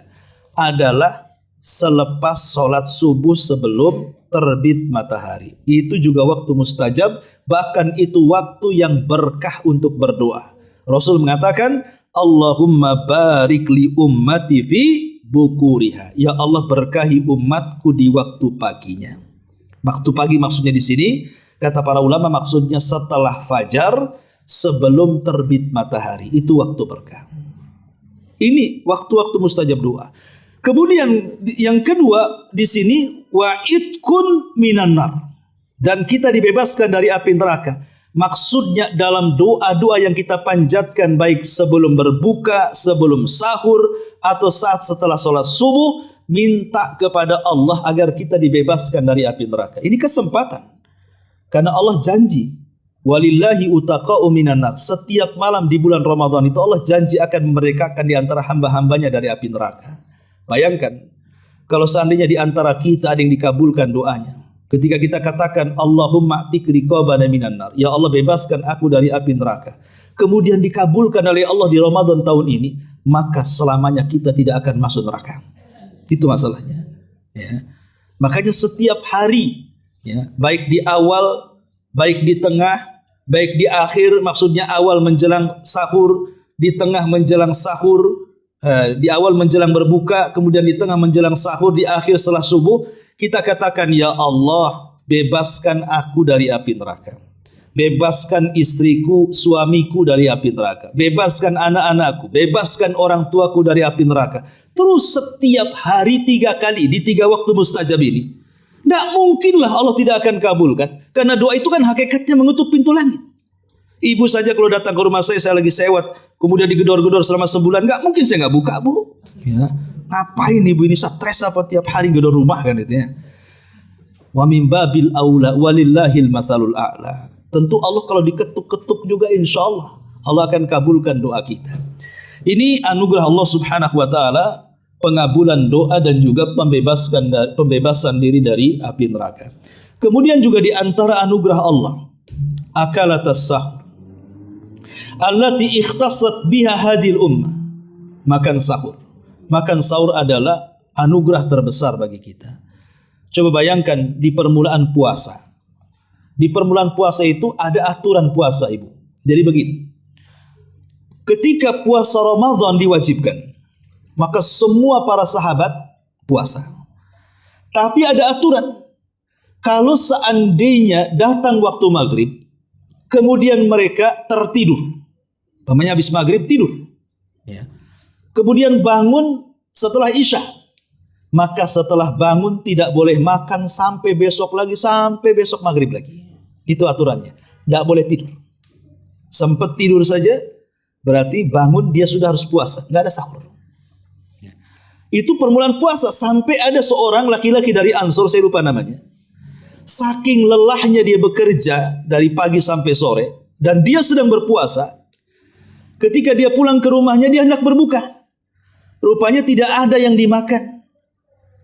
adalah selepas sholat subuh sebelum terbit matahari. Itu juga waktu mustajab, bahkan itu waktu yang berkah untuk berdoa. Rasul mengatakan, Allahumma barik li ummati fi bukuriha. Ya Allah, berkahi umatku di waktu paginya. Waktu pagi maksudnya di sini, kata para ulama maksudnya setelah fajar, sebelum terbit matahari. Itu waktu berkah. Ini waktu-waktu mustajab doa. Kemudian yang kedua di sini wa'idkun minan nar, dan kita dibebaskan dari api neraka. Maksudnya dalam doa-doa yang kita panjatkan baik sebelum berbuka, sebelum sahur atau saat setelah sholat subuh, minta kepada Allah agar kita dibebaskan dari api neraka. Ini kesempatan. Karena Allah janji, walillahi utaqa'u minan nar. Setiap malam di bulan Ramadan itu Allah janji akan memerdekakan di antara hamba-hambanya dari api neraka. Bayangkan kalau seandainya di antara kita ada yang dikabulkan doanya. Ketika kita katakan Allahumma a'tik riqabana minan nar, ya Allah bebaskan aku dari api neraka. Kemudian dikabulkan oleh Allah di Ramadan tahun ini, maka selamanya kita tidak akan masuk neraka. Itu masalahnya. Ya. Makanya setiap hari, ya, baik di awal, baik di tengah, baik di akhir, maksudnya awal menjelang sahur, di tengah menjelang sahur, di awal menjelang berbuka, kemudian di tengah menjelang sahur, di akhir setelah subuh, kita katakan, ya Allah, bebaskan aku dari api neraka. Bebaskan istriku, suamiku dari api neraka. Bebaskan anak-anakku, bebaskan orang tuaku dari api neraka. Terus setiap hari 3 kali di 3 waktu mustajab ini. Tidak mungkinlah Allah tidak akan kabulkan. Karena doa itu kan hakikatnya mengetuk pintu langit. Ibu saja kalau datang ke rumah saya lagi sewat, kemudian digedor-gedor selama sebulan, nggak mungkin saya nggak buka, Bu. Ya. Ngapain ibu ini stres apa tiap hari gedor rumah kan itu ya. Wa min babil aula walillahil matsalul a'la. Tentu Allah kalau diketuk-ketuk juga insya Allah akan kabulkan doa kita. Ini anugerah Allah Subhanahu wa taala, pengabulan doa dan juga pembebasan diri dari api neraka. Kemudian juga di antara anugerah Allah, akalatas sahur allati ikhtassat biha hadil ummah. Makan sahur. Makan sahur adalah anugerah terbesar bagi kita. Coba bayangkan di permulaan puasa. Di permulaan puasa itu ada aturan puasa, Ibu. Jadi begini. Ketika puasa Ramadan diwajibkan, maka semua para sahabat puasa. Tapi ada aturan. Kalau seandainya datang waktu maghrib, kemudian mereka tertidur. Namanya habis maghrib tidur. Ya. Kemudian bangun setelah isya. Maka setelah bangun tidak boleh makan sampai besok lagi, sampai besok maghrib lagi. Itu aturannya. Tidak boleh tidur. Sempat tidur saja, berarti bangun dia sudah harus puasa. Nggak ada sahur. Ya. Itu permulaan puasa. Sampai ada seorang laki-laki dari Ansor, saya lupa namanya. Saking lelahnya dia bekerja dari pagi sampai sore. Dan dia sedang berpuasa. Ketika dia pulang ke rumahnya, dia hendak berbuka. Rupanya tidak ada yang dimakan.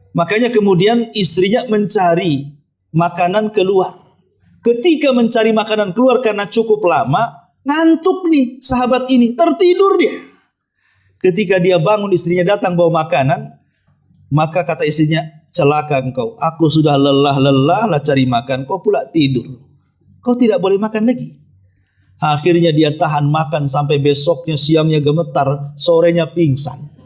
Makanya kemudian istrinya mencari makanan keluar. Ketika mencari makanan keluar karena cukup lama, ngantuk nih sahabat ini, tertidur dia. Ketika dia bangun, istrinya datang bawa makanan, maka kata istrinya, celaka engkau, aku sudah lelah-lelah lah cari makan, kau pula tidur. Kau tidak boleh makan lagi. Akhirnya dia tahan makan sampai besoknya, siangnya gemetar, sorenya pingsan.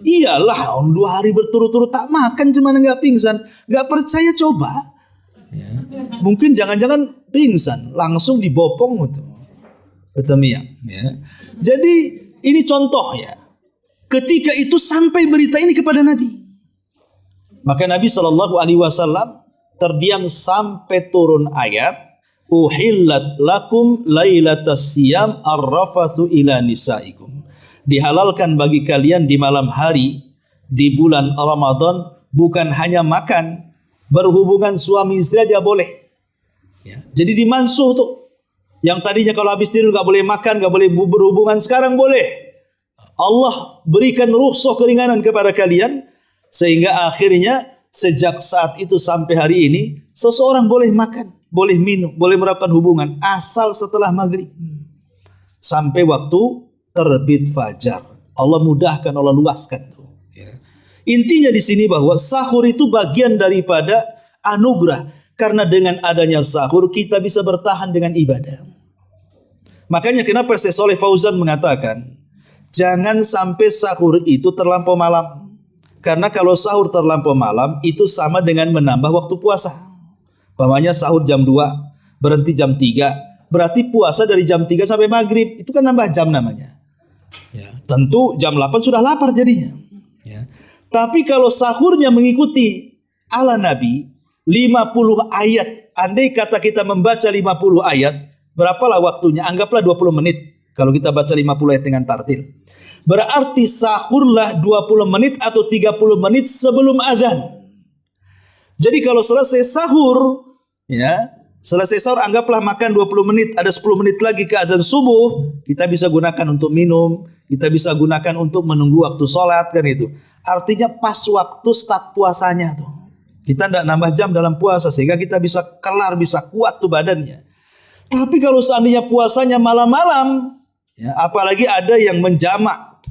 Iyalah, 2 hari berturut-turut tak makan cuman nggak pingsan. Nggak percaya coba. Ya. Mungkin jangan-jangan pingsan, langsung dibopong itu. Ketemiang. Ya. Jadi ini contoh ya. Ketika itu sampai berita ini kepada Nabi. Maka Nabi SAW terdiam sampai turun ayat. Uhillat lakum lailatas siyam arrafathu ila nisaikum. Dihalalkan bagi kalian di malam hari di bulan Ramadan bukan hanya makan, berhubungan suami istri aja boleh. Ya. Jadi dimansuh tuh. Yang tadinya kalau habis tidur nggak boleh makan, nggak boleh berhubungan, sekarang boleh. Allah berikan rukhsah keringanan kepada kalian sehingga akhirnya sejak saat itu sampai hari ini seseorang boleh makan, boleh minum, boleh melakukan hubungan asal setelah maghrib sampai waktu terbit fajar. Allah mudahkan, Allah luaskan tuh. Ya. Intinya di sini bahwa sahur itu bagian daripada anugerah. Karena dengan adanya sahur kita bisa bertahan dengan ibadah. Makanya kenapa Syekh Shalih Fauzan mengatakan, jangan sampai sahur itu terlampau malam. Karena kalau sahur terlampau malam itu sama dengan menambah waktu puasa. Umpamanya sahur jam 2, berhenti jam 3. Berarti puasa dari jam 3 sampai maghrib. Itu kan nambah jam namanya. Ya, tentu jam 8 sudah lapar jadinya. Ya. Tapi kalau sahurnya mengikuti ala Nabi, 50 ayat. Andai kata kita membaca 50 ayat, berapalah waktunya? Anggaplah 20 menit. Kalau kita baca 50 ayat dengan tartil. Berarti sahurlah 20 menit atau 30 menit sebelum azan. Jadi kalau selesai sahur, ya, selesai sahur anggaplah makan 20 menit, ada 10 menit lagi ke adzan subuh, kita bisa gunakan untuk minum, kita bisa gunakan untuk menunggu waktu sholat kan itu. Artinya pas waktu start puasanya tuh. Kita tidak nambah jam dalam puasa sehingga kita bisa kelar, bisa kuat tuh badannya. Tapi kalau seandainya puasanya malam-malam, ya, apalagi ada yang menjamak,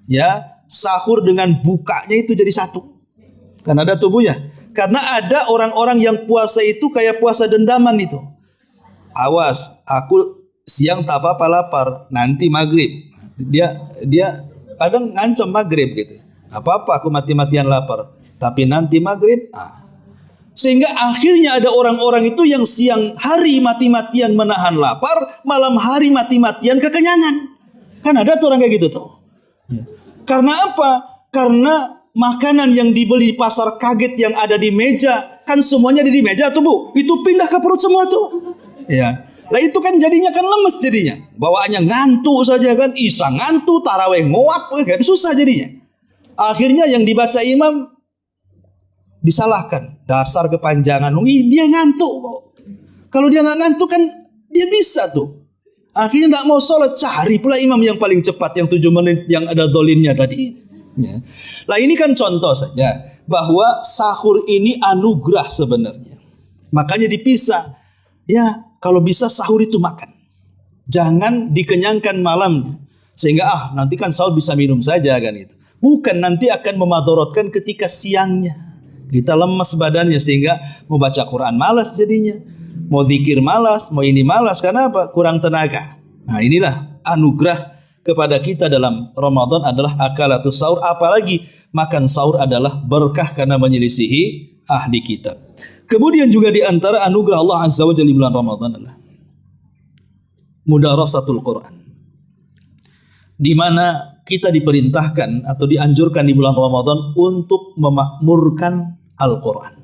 ya, sahur dengan bukanya itu jadi satu. Kan ada tubuhnya. Karena ada orang-orang yang puasa itu kayak puasa dendaman itu. Awas, aku siang tak apa-apa lapar, nanti maghrib. Dia kadang ngancam maghrib gitu. Apa-apa aku mati-matian lapar, tapi nanti maghrib. Sehingga akhirnya ada orang-orang itu yang siang hari mati-matian menahan lapar, malam hari mati-matian kekenyangan. Kan ada tuh orang kayak gitu tuh. Karena apa? Karena makanan yang dibeli di pasar kaget yang ada di meja, kan semuanya ada di meja tuh Bu. Itu pindah ke perut semua tuh. Ya. Lah itu kan jadinya kan lemes jadinya. Bawaannya ngantuk saja kan, isya ngantuk, tarawih ngoat kan susah jadinya. Akhirnya yang dibaca imam disalahkan, dasar kepanjangan. Dia ngantuk kok. Kalau dia nggak ngantuk kan dia bisa tuh. Akhirnya nggak mau sholat, cari pula imam yang paling cepat yang 7 menit yang ada dolinnya tadi. Ya. Lah ini kan contoh saja bahwa sahur ini anugerah sebenarnya. Makanya dipisah. Ya kalau bisa sahur itu makan. Jangan dikenyangkan malamnya. Sehingga nanti kan sahur bisa minum saja kan itu. Bukan, nanti akan memadorotkan ketika siangnya. Kita lemas badannya sehingga mau baca Quran malas jadinya. Mau zikir malas, mau ini malas. Karena apa? Kurang tenaga. Nah inilah anugerah kepada kita dalam Ramadan adalah akalatus sahur. Apalagi makan sahur adalah berkah karena menyelisihi ahli kitab. Kemudian juga di antara anugerah Allah Azza wa Jalla di bulan Ramadan adalah mudarasatul Quran. Di mana kita diperintahkan atau dianjurkan di bulan Ramadan untuk memakmurkan Al-Quran.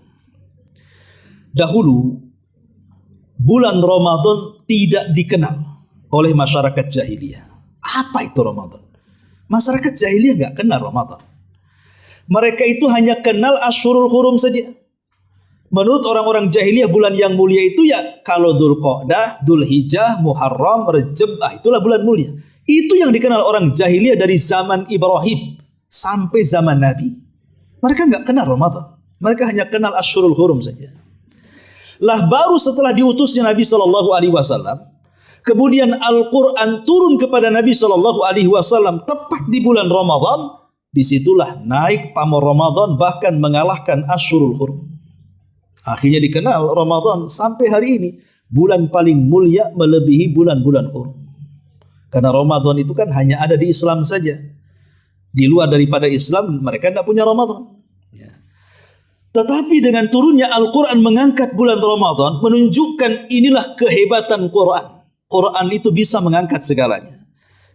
Dahulu bulan Ramadan tidak dikenal oleh masyarakat jahiliyah. Apa itu Ramadan? Masyarakat jahiliyah nggak kenal Ramadan. Mereka itu hanya kenal Asyurul Hurum saja. Menurut orang-orang jahiliyah bulan yang mulia itu ya kalau Dzulqa'dah, Dzulhijjah, Muharram, Rajab, itulah bulan mulia. Itu yang dikenal orang jahiliyah dari zaman Ibrahim sampai zaman Nabi. Mereka nggak kenal Ramadan. Mereka hanya kenal Asyurul Hurum saja. Lah baru setelah diutusnya Nabi Shallallahu Alaihi Wasallam, kemudian Al-Quran turun kepada Nabi Shallallahu Alaihi Wasallam tepat di bulan Ramadan. Disitulah naik pamor Ramadan bahkan mengalahkan Asyurul Hurum. Akhirnya dikenal Ramadan sampai hari ini bulan paling mulia melebihi bulan-bulan hurum. Karena Ramadan itu kan hanya ada di Islam saja. Di luar daripada Islam mereka tidak punya Ramadan. Ya. Tetapi dengan turunnya Al-Quran mengangkat bulan Ramadan menunjukkan inilah kehebatan Quran. Quran itu bisa mengangkat segalanya.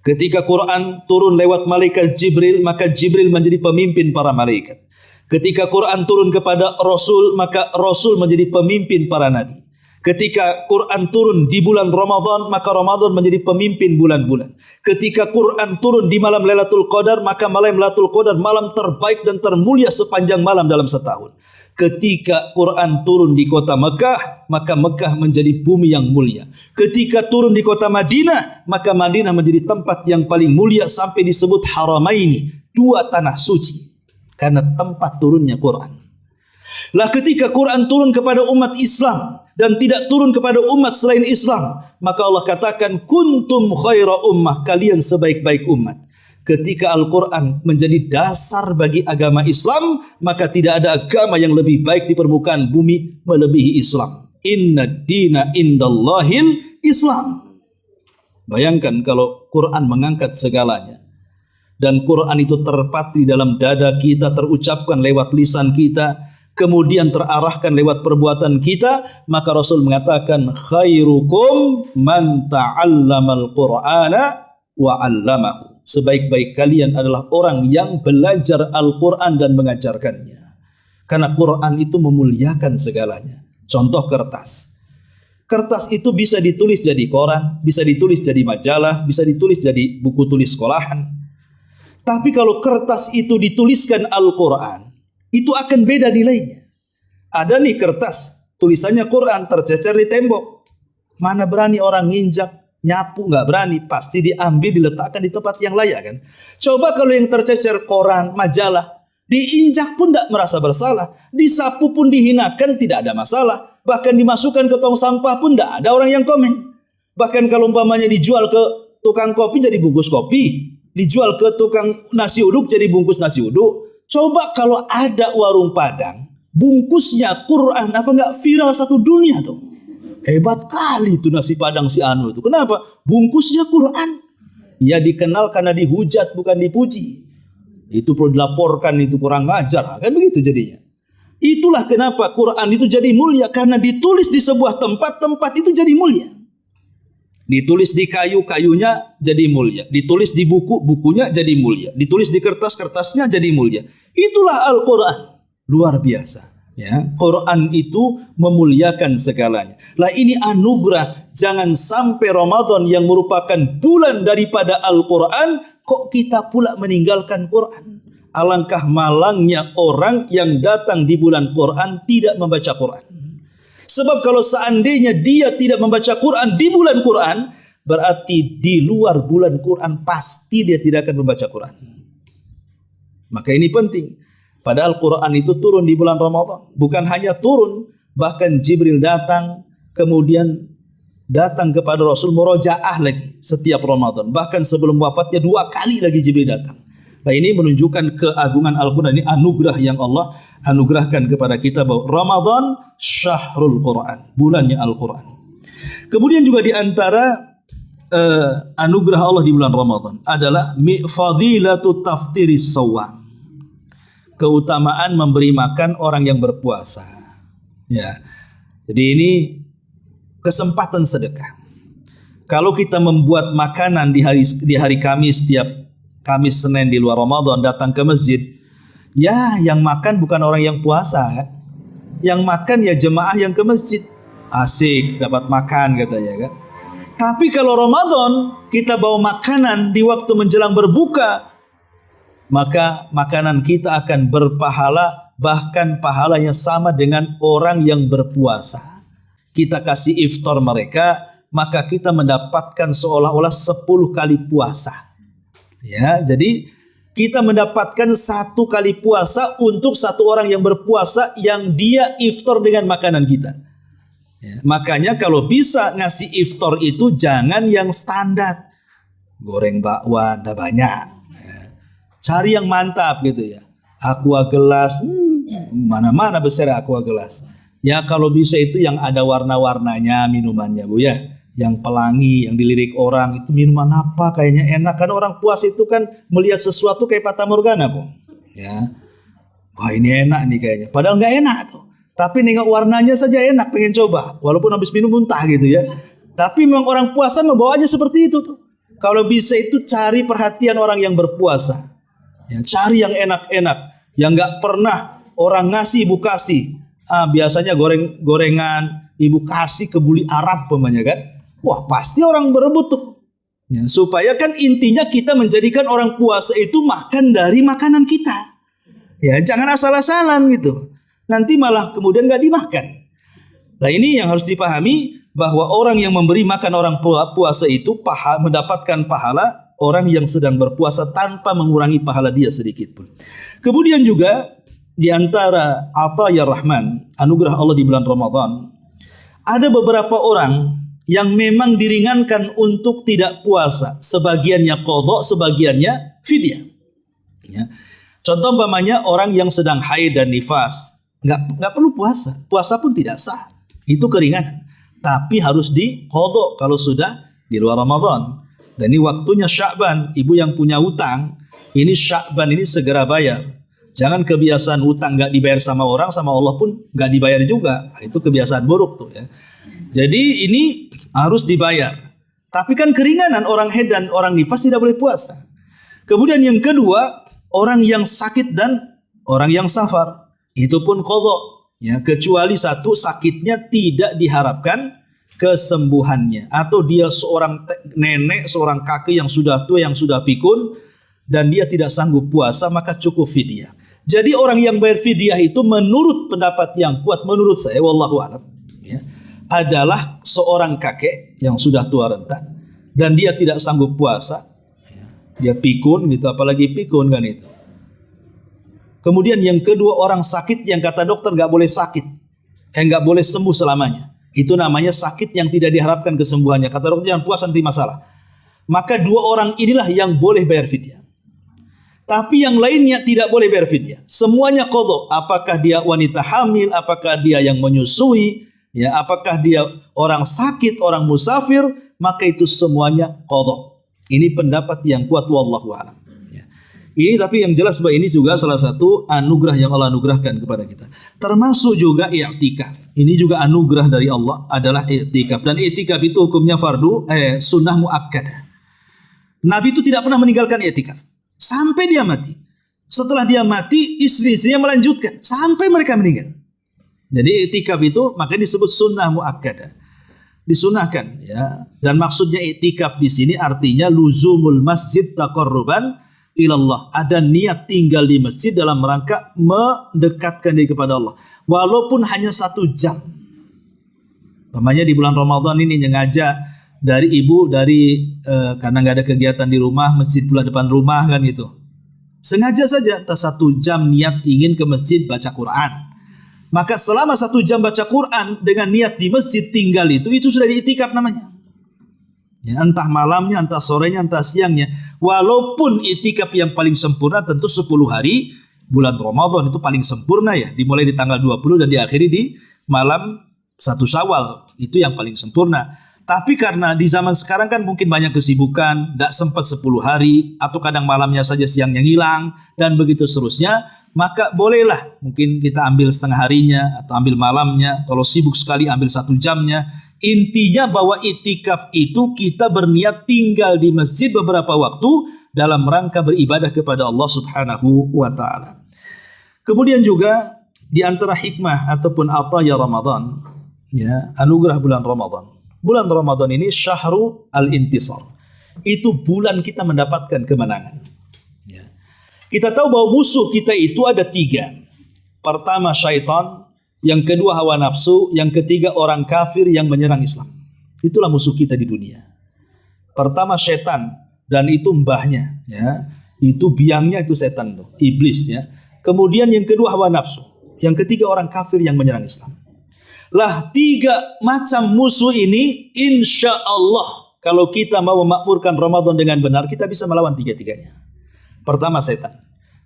Ketika Quran turun lewat malaikat Jibril, maka Jibril menjadi pemimpin para malaikat. Ketika Quran turun kepada Rasul, maka Rasul menjadi pemimpin para nabi. Ketika Quran turun di bulan Ramadan, maka Ramadan menjadi pemimpin bulan-bulan. Ketika Quran turun di malam Lailatul Qadar, maka malam Lailatul Qadar malam terbaik dan termulia sepanjang malam dalam setahun. Ketika Quran turun di kota Mekah, maka Mekah menjadi bumi yang mulia. Ketika turun di kota Madinah, maka Madinah menjadi tempat yang paling mulia sampai disebut Haramaini, 2 tanah suci. Karena tempat turunnya Quran. Lah ketika Quran turun kepada umat Islam dan tidak turun kepada umat selain Islam, maka Allah katakan kuntum khaira ummah, kalian sebaik-baik umat. Ketika Al-Quran menjadi dasar bagi agama Islam, maka tidak ada agama yang lebih baik di permukaan bumi melebihi Islam. Inna dina indallahil Islam. Bayangkan kalau Quran mengangkat segalanya. Dan Quran itu terpatri dalam dada kita, terucapkan lewat lisan kita, kemudian terarahkan lewat perbuatan kita, maka Rasul mengatakan khairukum man ta'allamal Qur'ana wa 'allamahu. Sebaik-baik kalian adalah orang yang belajar Al-Quran dan mengajarkannya. Karena Quran itu memuliakan segalanya. Contoh kertas. Kertas itu bisa ditulis jadi koran, bisa ditulis jadi majalah, bisa ditulis jadi buku tulis sekolahan. Tapi kalau kertas itu dituliskan Al-Quran, itu akan beda nilainya. Ada nih kertas, tulisannya Quran tercecer di tembok. Mana berani orang nginjak, nyapu, nggak berani. Pasti diambil, diletakkan di tempat yang layak kan. Coba kalau yang tercecer koran, majalah, diinjak pun tidak merasa bersalah. Disapu pun dihinakan, tidak ada masalah. Bahkan dimasukkan ke tong sampah pun tidak ada orang yang komen. Bahkan kalau umpamanya dijual ke tukang kopi jadi bungkus kopi. Dijual ke tukang nasi uduk jadi bungkus nasi uduk. Coba kalau ada warung Padang, bungkusnya Quran, apa nggak viral satu dunia tuh? Hebat kali tuh nasi Padang si Anu itu. Kenapa? Bungkusnya Quran. Ya dikenal karena dihujat bukan dipuji. Itu perlu dilaporkan, itu kurang ajar. Kan begitu jadinya. Itulah kenapa Quran itu jadi mulia. Karena ditulis di sebuah tempat, tempat itu jadi mulia. Ditulis di kayu, kayunya jadi mulia. Ditulis di buku, bukunya jadi mulia. Ditulis di kertas, kertasnya jadi mulia. Itulah Al-Quran. Luar biasa. Ya, Quran itu memuliakan segalanya. Lah ini anugerah. Jangan sampai Ramadan yang merupakan bulan daripada Al-Quran, kok kita pula meninggalkan Quran. Alangkah malangnya orang yang datang di bulan Quran tidak membaca Quran. Sebab kalau seandainya dia tidak membaca Quran di bulan Quran, berarti di luar bulan Quran pasti dia tidak akan membaca Quran. Maka ini penting. Padahal Quran itu turun di bulan Ramadan. Bukan hanya turun, bahkan Jibril datang, kemudian datang kepada Rasul murojaah lagi setiap Ramadan. Bahkan sebelum wafatnya 2 kali lagi Jibril datang. Nah ini menunjukkan keagungan Al-Quran. Ini anugerah yang Allah anugerahkan kepada kita bahwa Ramadan syahrul Quran, bulannya Al-Quran. Kemudian juga di antara anugerah Allah di bulan Ramadan adalah fadilatu taftiris shawam. Keutamaan memberi makan orang yang berpuasa. Ya. Jadi ini kesempatan sedekah. Kalau kita membuat makanan di hari Kamis, setiap Kamis Senin di luar Ramadan datang ke masjid, ya yang makan bukan orang yang puasa kan? Yang makan ya jemaah yang ke masjid. Asik dapat makan katanya kan. Tapi kalau Ramadan kita bawa makanan di waktu menjelang berbuka, maka makanan kita akan berpahala, bahkan pahalanya sama dengan orang yang berpuasa. Kita kasih iftar mereka, maka kita mendapatkan seolah-olah 10 kali puasa. Ya, jadi kita mendapatkan 1 kali puasa untuk 1 orang yang berpuasa yang dia iftar dengan makanan kita. Ya, makanya kalau bisa ngasih iftar itu jangan yang standar. Goreng bakwan, dah banyak. Ya, cari yang mantap gitu ya. Aqua gelas, mana-mana besar aqua gelas. Ya kalau bisa itu yang ada warna-warnanya minumannya Bu ya. Yang pelangi, yang dilirik orang, itu minuman apa kayaknya enak. Karena orang puasa itu kan melihat sesuatu kayak Fata Morgana Bu. Ya. Wah ini enak nih kayaknya. Padahal nggak enak tuh. Tapi nengok warnanya saja enak, pengen coba. Walaupun habis minum muntah gitu ya. Tapi memang orang puasa membawanya seperti itu tuh. Kalau bisa itu cari perhatian orang yang berpuasa. Ya, cari yang enak-enak. Yang nggak pernah orang ngasih ibu kasih. Biasanya gorengan ibu kasih ke buli Arab pemanya kan. Wah pasti orang berebut tuh. Ya, supaya kan intinya kita menjadikan orang puasa itu makan dari makanan kita. Ya jangan asal-asalan gitu. Nanti malah kemudian gak dimakan. Nah ini yang harus dipahami. Bahwa orang yang memberi makan orang puasa itu mendapatkan pahala orang yang sedang berpuasa tanpa mengurangi pahala dia sedikit pun. Kemudian juga di antara ataya rahman, anugerah Allah di bulan Ramadan, ada beberapa orang yang memang diringankan untuk tidak puasa. Sebagiannya qadha, sebagiannya fidyah. Ya. Contoh umpamanya orang yang sedang haid dan nifas, nggak perlu puasa. Puasa pun tidak sah. Itu keringanan. Tapi harus di qadha kalau sudah di luar Ramadan. Dan ini waktunya Sya'ban. Ibu yang punya utang, ini Sya'ban ini segera bayar. Jangan kebiasaan utang nggak dibayar sama orang, sama Allah pun nggak dibayar juga. Itu kebiasaan buruk tuh ya. Jadi ini harus dibayar. Tapi kan keringanan orang haid dan orang nifas tidak boleh puasa. Kemudian yang kedua, orang yang sakit dan orang yang safar. Itu pun qadha. Ya, kecuali satu, sakitnya tidak diharapkan kesembuhannya. Atau dia seorang nenek, seorang kakek yang sudah tua, yang sudah pikun. Dan dia tidak sanggup puasa, maka cukup fidyah. Jadi orang yang bayar fidyah itu menurut pendapat yang kuat, menurut saya, wallahu a'lam, ya, adalah seorang kakek yang sudah tua renta dan dia tidak sanggup puasa, ya, dia pikun gitu, apalagi pikun kan itu. Kemudian yang kedua orang sakit yang kata dokter nggak boleh sakit, nggak boleh sembuh selamanya. Itu namanya sakit yang tidak diharapkan kesembuhannya. Kata dokter jangan puasa nanti masalah. Maka 2 orang inilah yang boleh bayar fidyah. Tapi yang lainnya tidak boleh bayar fidyah. Semuanya qadha. Apakah dia wanita hamil, apakah dia yang menyusui, ya, apakah dia orang sakit, orang musafir, maka itu semuanya qadha. Ini pendapat yang kuat wallahu a'lam. Ya. Ini tapi yang jelas bahwa ini juga salah satu anugerah yang Allah anugerahkan kepada kita. Termasuk juga i'tikaf. Ini juga anugerah dari Allah adalah i'tikaf, dan i'tikaf itu hukumnya sunnah muakkadah. Nabi itu tidak pernah meninggalkan i'tikaf sampai dia mati. Setelah dia mati, istri-istrinya melanjutkan sampai mereka meninggal. Jadi i'tikaf itu makanya disebut sunnah muakkadah. Disunahkan, ya. Dan maksudnya i'tikaf di sini artinya luzumul masjid taqarruban ilallah. Ada niat tinggal di masjid dalam rangka mendekatkan diri kepada Allah. Walaupun hanya 1 jam. Namanya di bulan Ramadan ini nyengaja dari ibu karena nggak ada kegiatan di rumah, masjid pula depan rumah kan itu. Sengaja saja entah 1 jam niat ingin ke masjid baca Quran. Maka selama 1 jam baca Quran dengan niat di masjid tinggal itu sudah diiktikaf namanya. Ya, entah malamnya, entah sorenya, entah siangnya. Walaupun iktikaf yang paling sempurna tentu 10 hari bulan Ramadan itu paling sempurna ya. Dimulai di tanggal 20 dan diakhiri di malam 1 Syawal. Itu yang paling sempurna. Tapi karena di zaman sekarang kan mungkin banyak kesibukan, tidak sempat 10 hari, atau kadang malamnya saja siangnya hilang, dan begitu seterusnya, maka bolehlah mungkin kita ambil setengah harinya, atau ambil malamnya, kalau sibuk sekali ambil 1 jamnya. Intinya bahwa iktikaf itu kita berniat tinggal di masjid beberapa waktu dalam rangka beribadah kepada Allah Subhanahu wa Ta'ala. Kemudian juga di antara hikmah ataupun ataya Ramadan, ya, anugerah bulan Ramadan. Bulan Ramadan ini syahrul al-intisar. Itu bulan kita mendapatkan kemenangan. Ya. Kita tahu bahwa musuh kita itu ada 3. Pertama syaitan, yang kedua hawa nafsu, yang ketiga orang kafir yang menyerang Islam. Itulah musuh kita di dunia. Pertama setan, dan itu mbahnya, ya. Itu biangnya itu setan tuh, iblis ya. Kemudian yang kedua hawa nafsu, yang ketiga orang kafir yang menyerang Islam. Lah 3 macam musuh ini insya Allah kalau kita mau memakmurkan Ramadan dengan benar, kita bisa melawan 3-tiganya. Pertama setan.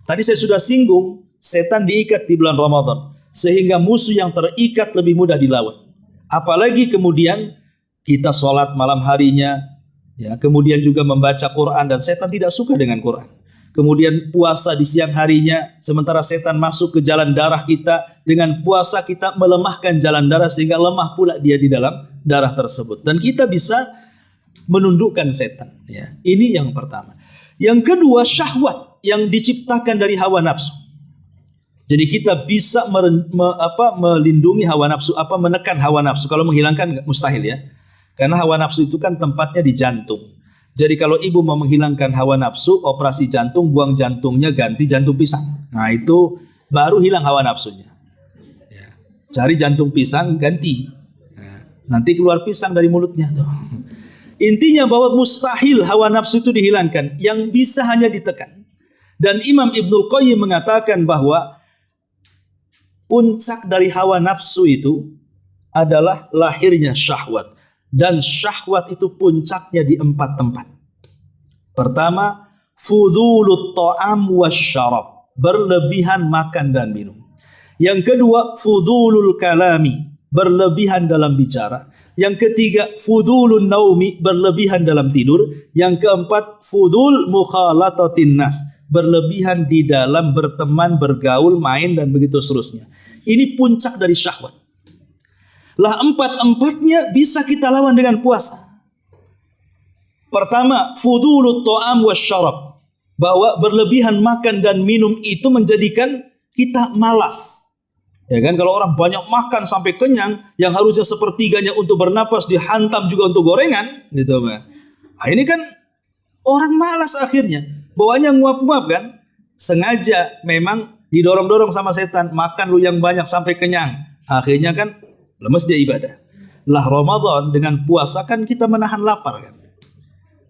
Tadi saya sudah singgung, setan diikat di bulan Ramadan sehingga musuh yang terikat lebih mudah dilawan. Apalagi kemudian kita sholat malam harinya, ya, kemudian juga membaca Quran, dan setan tidak suka dengan Quran. Kemudian puasa di siang harinya, sementara setan masuk ke jalan darah kita. Dengan puasa kita melemahkan jalan darah sehingga lemah pula dia di dalam darah tersebut. Dan kita bisa menundukkan setan. Ya, ini yang pertama. Yang kedua syahwat yang diciptakan dari hawa nafsu. Jadi kita bisa melindungi hawa nafsu, menekan hawa nafsu. Kalau menghilangkan mustahil ya. Karena hawa nafsu itu kan tempatnya di jantung. Jadi kalau ibu mau menghilangkan hawa nafsu, operasi jantung, buang jantungnya, ganti jantung pisang. Nah itu baru hilang hawa nafsunya. Ya. Cari jantung pisang, ganti. Nanti keluar pisang dari mulutnya tuh. Intinya bahwa mustahil hawa nafsu itu dihilangkan. Yang bisa hanya ditekan. Dan Imam Ibnul Qayyim mengatakan bahwa puncak dari hawa nafsu itu adalah lahirnya syahwat. Dan syahwat itu puncaknya di 4 tempat. Pertama, fudhulut ta'am wasyarab, berlebihan makan dan minum. Yang kedua, fudhulul kalami, berlebihan dalam bicara. Yang ketiga, fudhulun naumi, berlebihan dalam tidur. Yang keempat, fudhul mukhalatatin nas, berlebihan di dalam berteman, bergaul, main, dan begitu seterusnya. Ini puncak dari syahwat. Lah 4-empatnya bisa kita lawan dengan puasa. Pertama, fudhulut ta'am wasyarab, bahwa berlebihan makan dan minum itu menjadikan kita malas. Ya kan, kalau orang banyak makan sampai kenyang, yang harusnya sepertiganya untuk bernapas dihantam juga untuk gorengan, gitu Mbak. Nah, ini kan orang malas akhirnya. Bawaannya nguap-nguap kan? Sengaja memang didorong-dorong sama setan, makan lu yang banyak sampai kenyang. Akhirnya kan lemes dia ibadah. Lah Ramadan dengan puasa kan kita menahan lapar kan.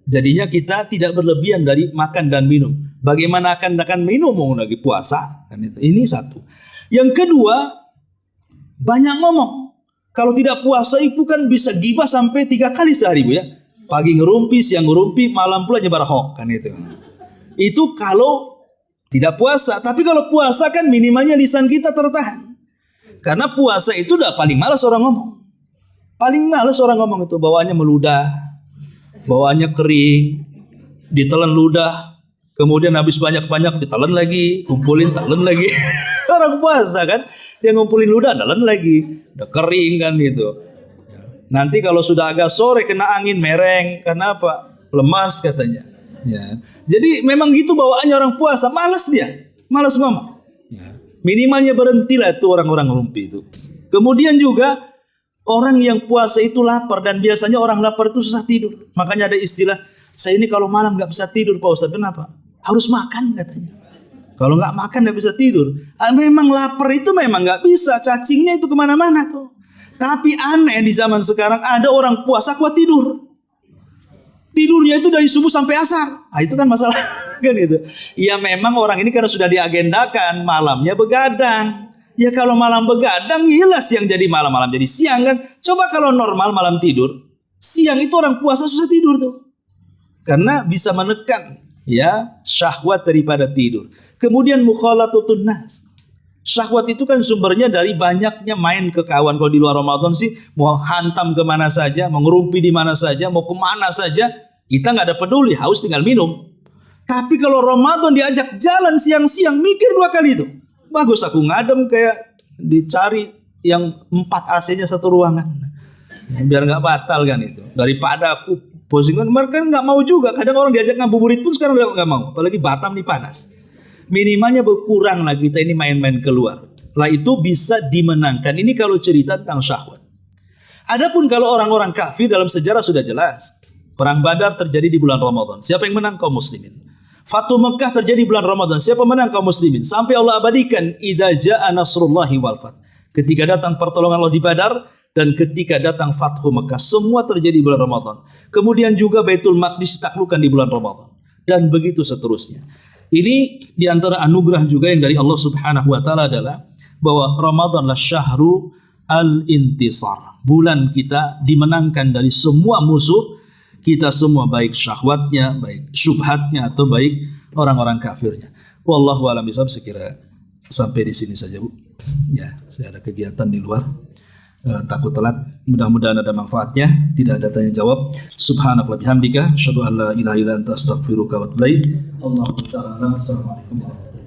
Jadinya kita tidak berlebihan dari makan dan minum. Bagaimana akan minum mau lagi puasa? Kan itu. Ini satu. Yang kedua, banyak ngomong. Kalau tidak puasa itu kan bisa gibah sampai 3 kali sehari Bu ya. Pagi ngerumpi, siang ngerumpi, malam pula nyebar hoax kan itu. Itu kalau tidak puasa. Tapi kalau puasa kan minimalnya lisan kita tertahan. Karena puasa itu udah paling malas orang ngomong. Paling malas orang ngomong itu, bawaannya meludah, bawaannya kering, ditelan ludah, kemudian habis banyak-banyak ditelan lagi, kumpulin telan lagi. Orang puasa kan, dia ngumpulin ludah, telan lagi, udah kering kan gitu. Nanti kalau sudah agak sore kena angin mereng, karena apa? Lemas katanya. Ya. Jadi memang gitu bawaannya orang puasa, malas dia, malas ngomong. Ya. Minimalnya berhentilah itu orang-orang rumpi itu. Kemudian juga orang yang puasa itu lapar, dan biasanya orang lapar itu susah tidur. Makanya ada istilah, saya ini kalau malam nggak bisa tidur Pak Ustaz. Kenapa? Harus makan katanya. Kalau nggak makan nggak bisa tidur. Memang lapar itu memang nggak bisa, cacingnya itu kemana-mana tuh. Tapi aneh di zaman sekarang ada orang puasa kuat tidur. Tidurnya itu dari subuh sampai asar. Itu kan masalah kan itu. Ya memang orang ini karena sudah diagendakan malamnya begadang. Ya kalau malam begadang jelas yang jadi malam jadi siang kan. Coba kalau normal malam tidur, siang itu orang puasa susah tidur tuh. Karena bisa menekan ya syahwat daripada tidur. Kemudian mukhalatutun nas. Syahwat itu kan sumbernya dari banyaknya main ke kawan. Kalau di luar Ramadan sih mau hantam kemana saja, mau ngerumpi di mana saja, mau kemana saja, kita nggak ada peduli, haus tinggal minum. Tapi kalau Ramadan diajak jalan siang-siang, mikir 2 kali itu. Bagus aku ngadem kayak dicari yang 4 AC-nya satu ruangan, biar nggak batal kan itu. Daripada aku pusing kan, mereka nggak mau juga. Kadang orang diajak ngabuburit pun sekarang udah nggak mau, apalagi Batam nih panas. Minimalnya berkurang lah kita ini main-main keluar. Lah itu bisa dimenangkan. Ini kalau cerita tentang syahwat. Adapun kalau orang-orang kafir dalam sejarah sudah jelas. Perang Badar terjadi di bulan Ramadan. Siapa yang menang? Kaum muslimin. Fatu Mekah terjadi di bulan Ramadan. Siapa menang? Kaum muslimin. Sampai Allah abadikan idza jaa nasrullahi wal fath. Ketika datang pertolongan Allah di Badar dan ketika datang Fathu Mekah, semua terjadi di bulan Ramadan. Kemudian juga Baitul Maqdis ditaklukkan di bulan Ramadan dan begitu seterusnya. Ini diantara anugerah juga yang dari Allah Subhanahu wa taala adalah bahwa Ramadanlah syahru al-intisar. Bulan kita dimenangkan dari semua musuh kita semua, baik syahwatnya, baik syubhatnya atau baik orang-orang kafirnya. Wallahu a'lam bishawab. Sekira sampai di sini saja, Bu. Ya, saya ada kegiatan di luar. Takut telat, mudah-mudahan ada manfaatnya. Tidak ada tanya jawab. Subhanallah bihamdika asyhadu an la ilaha illa anta astaghfiruka wa atubu ilaik. Allahu ta'ala. Assalamualaikum warahmatullahi wabarakatuh.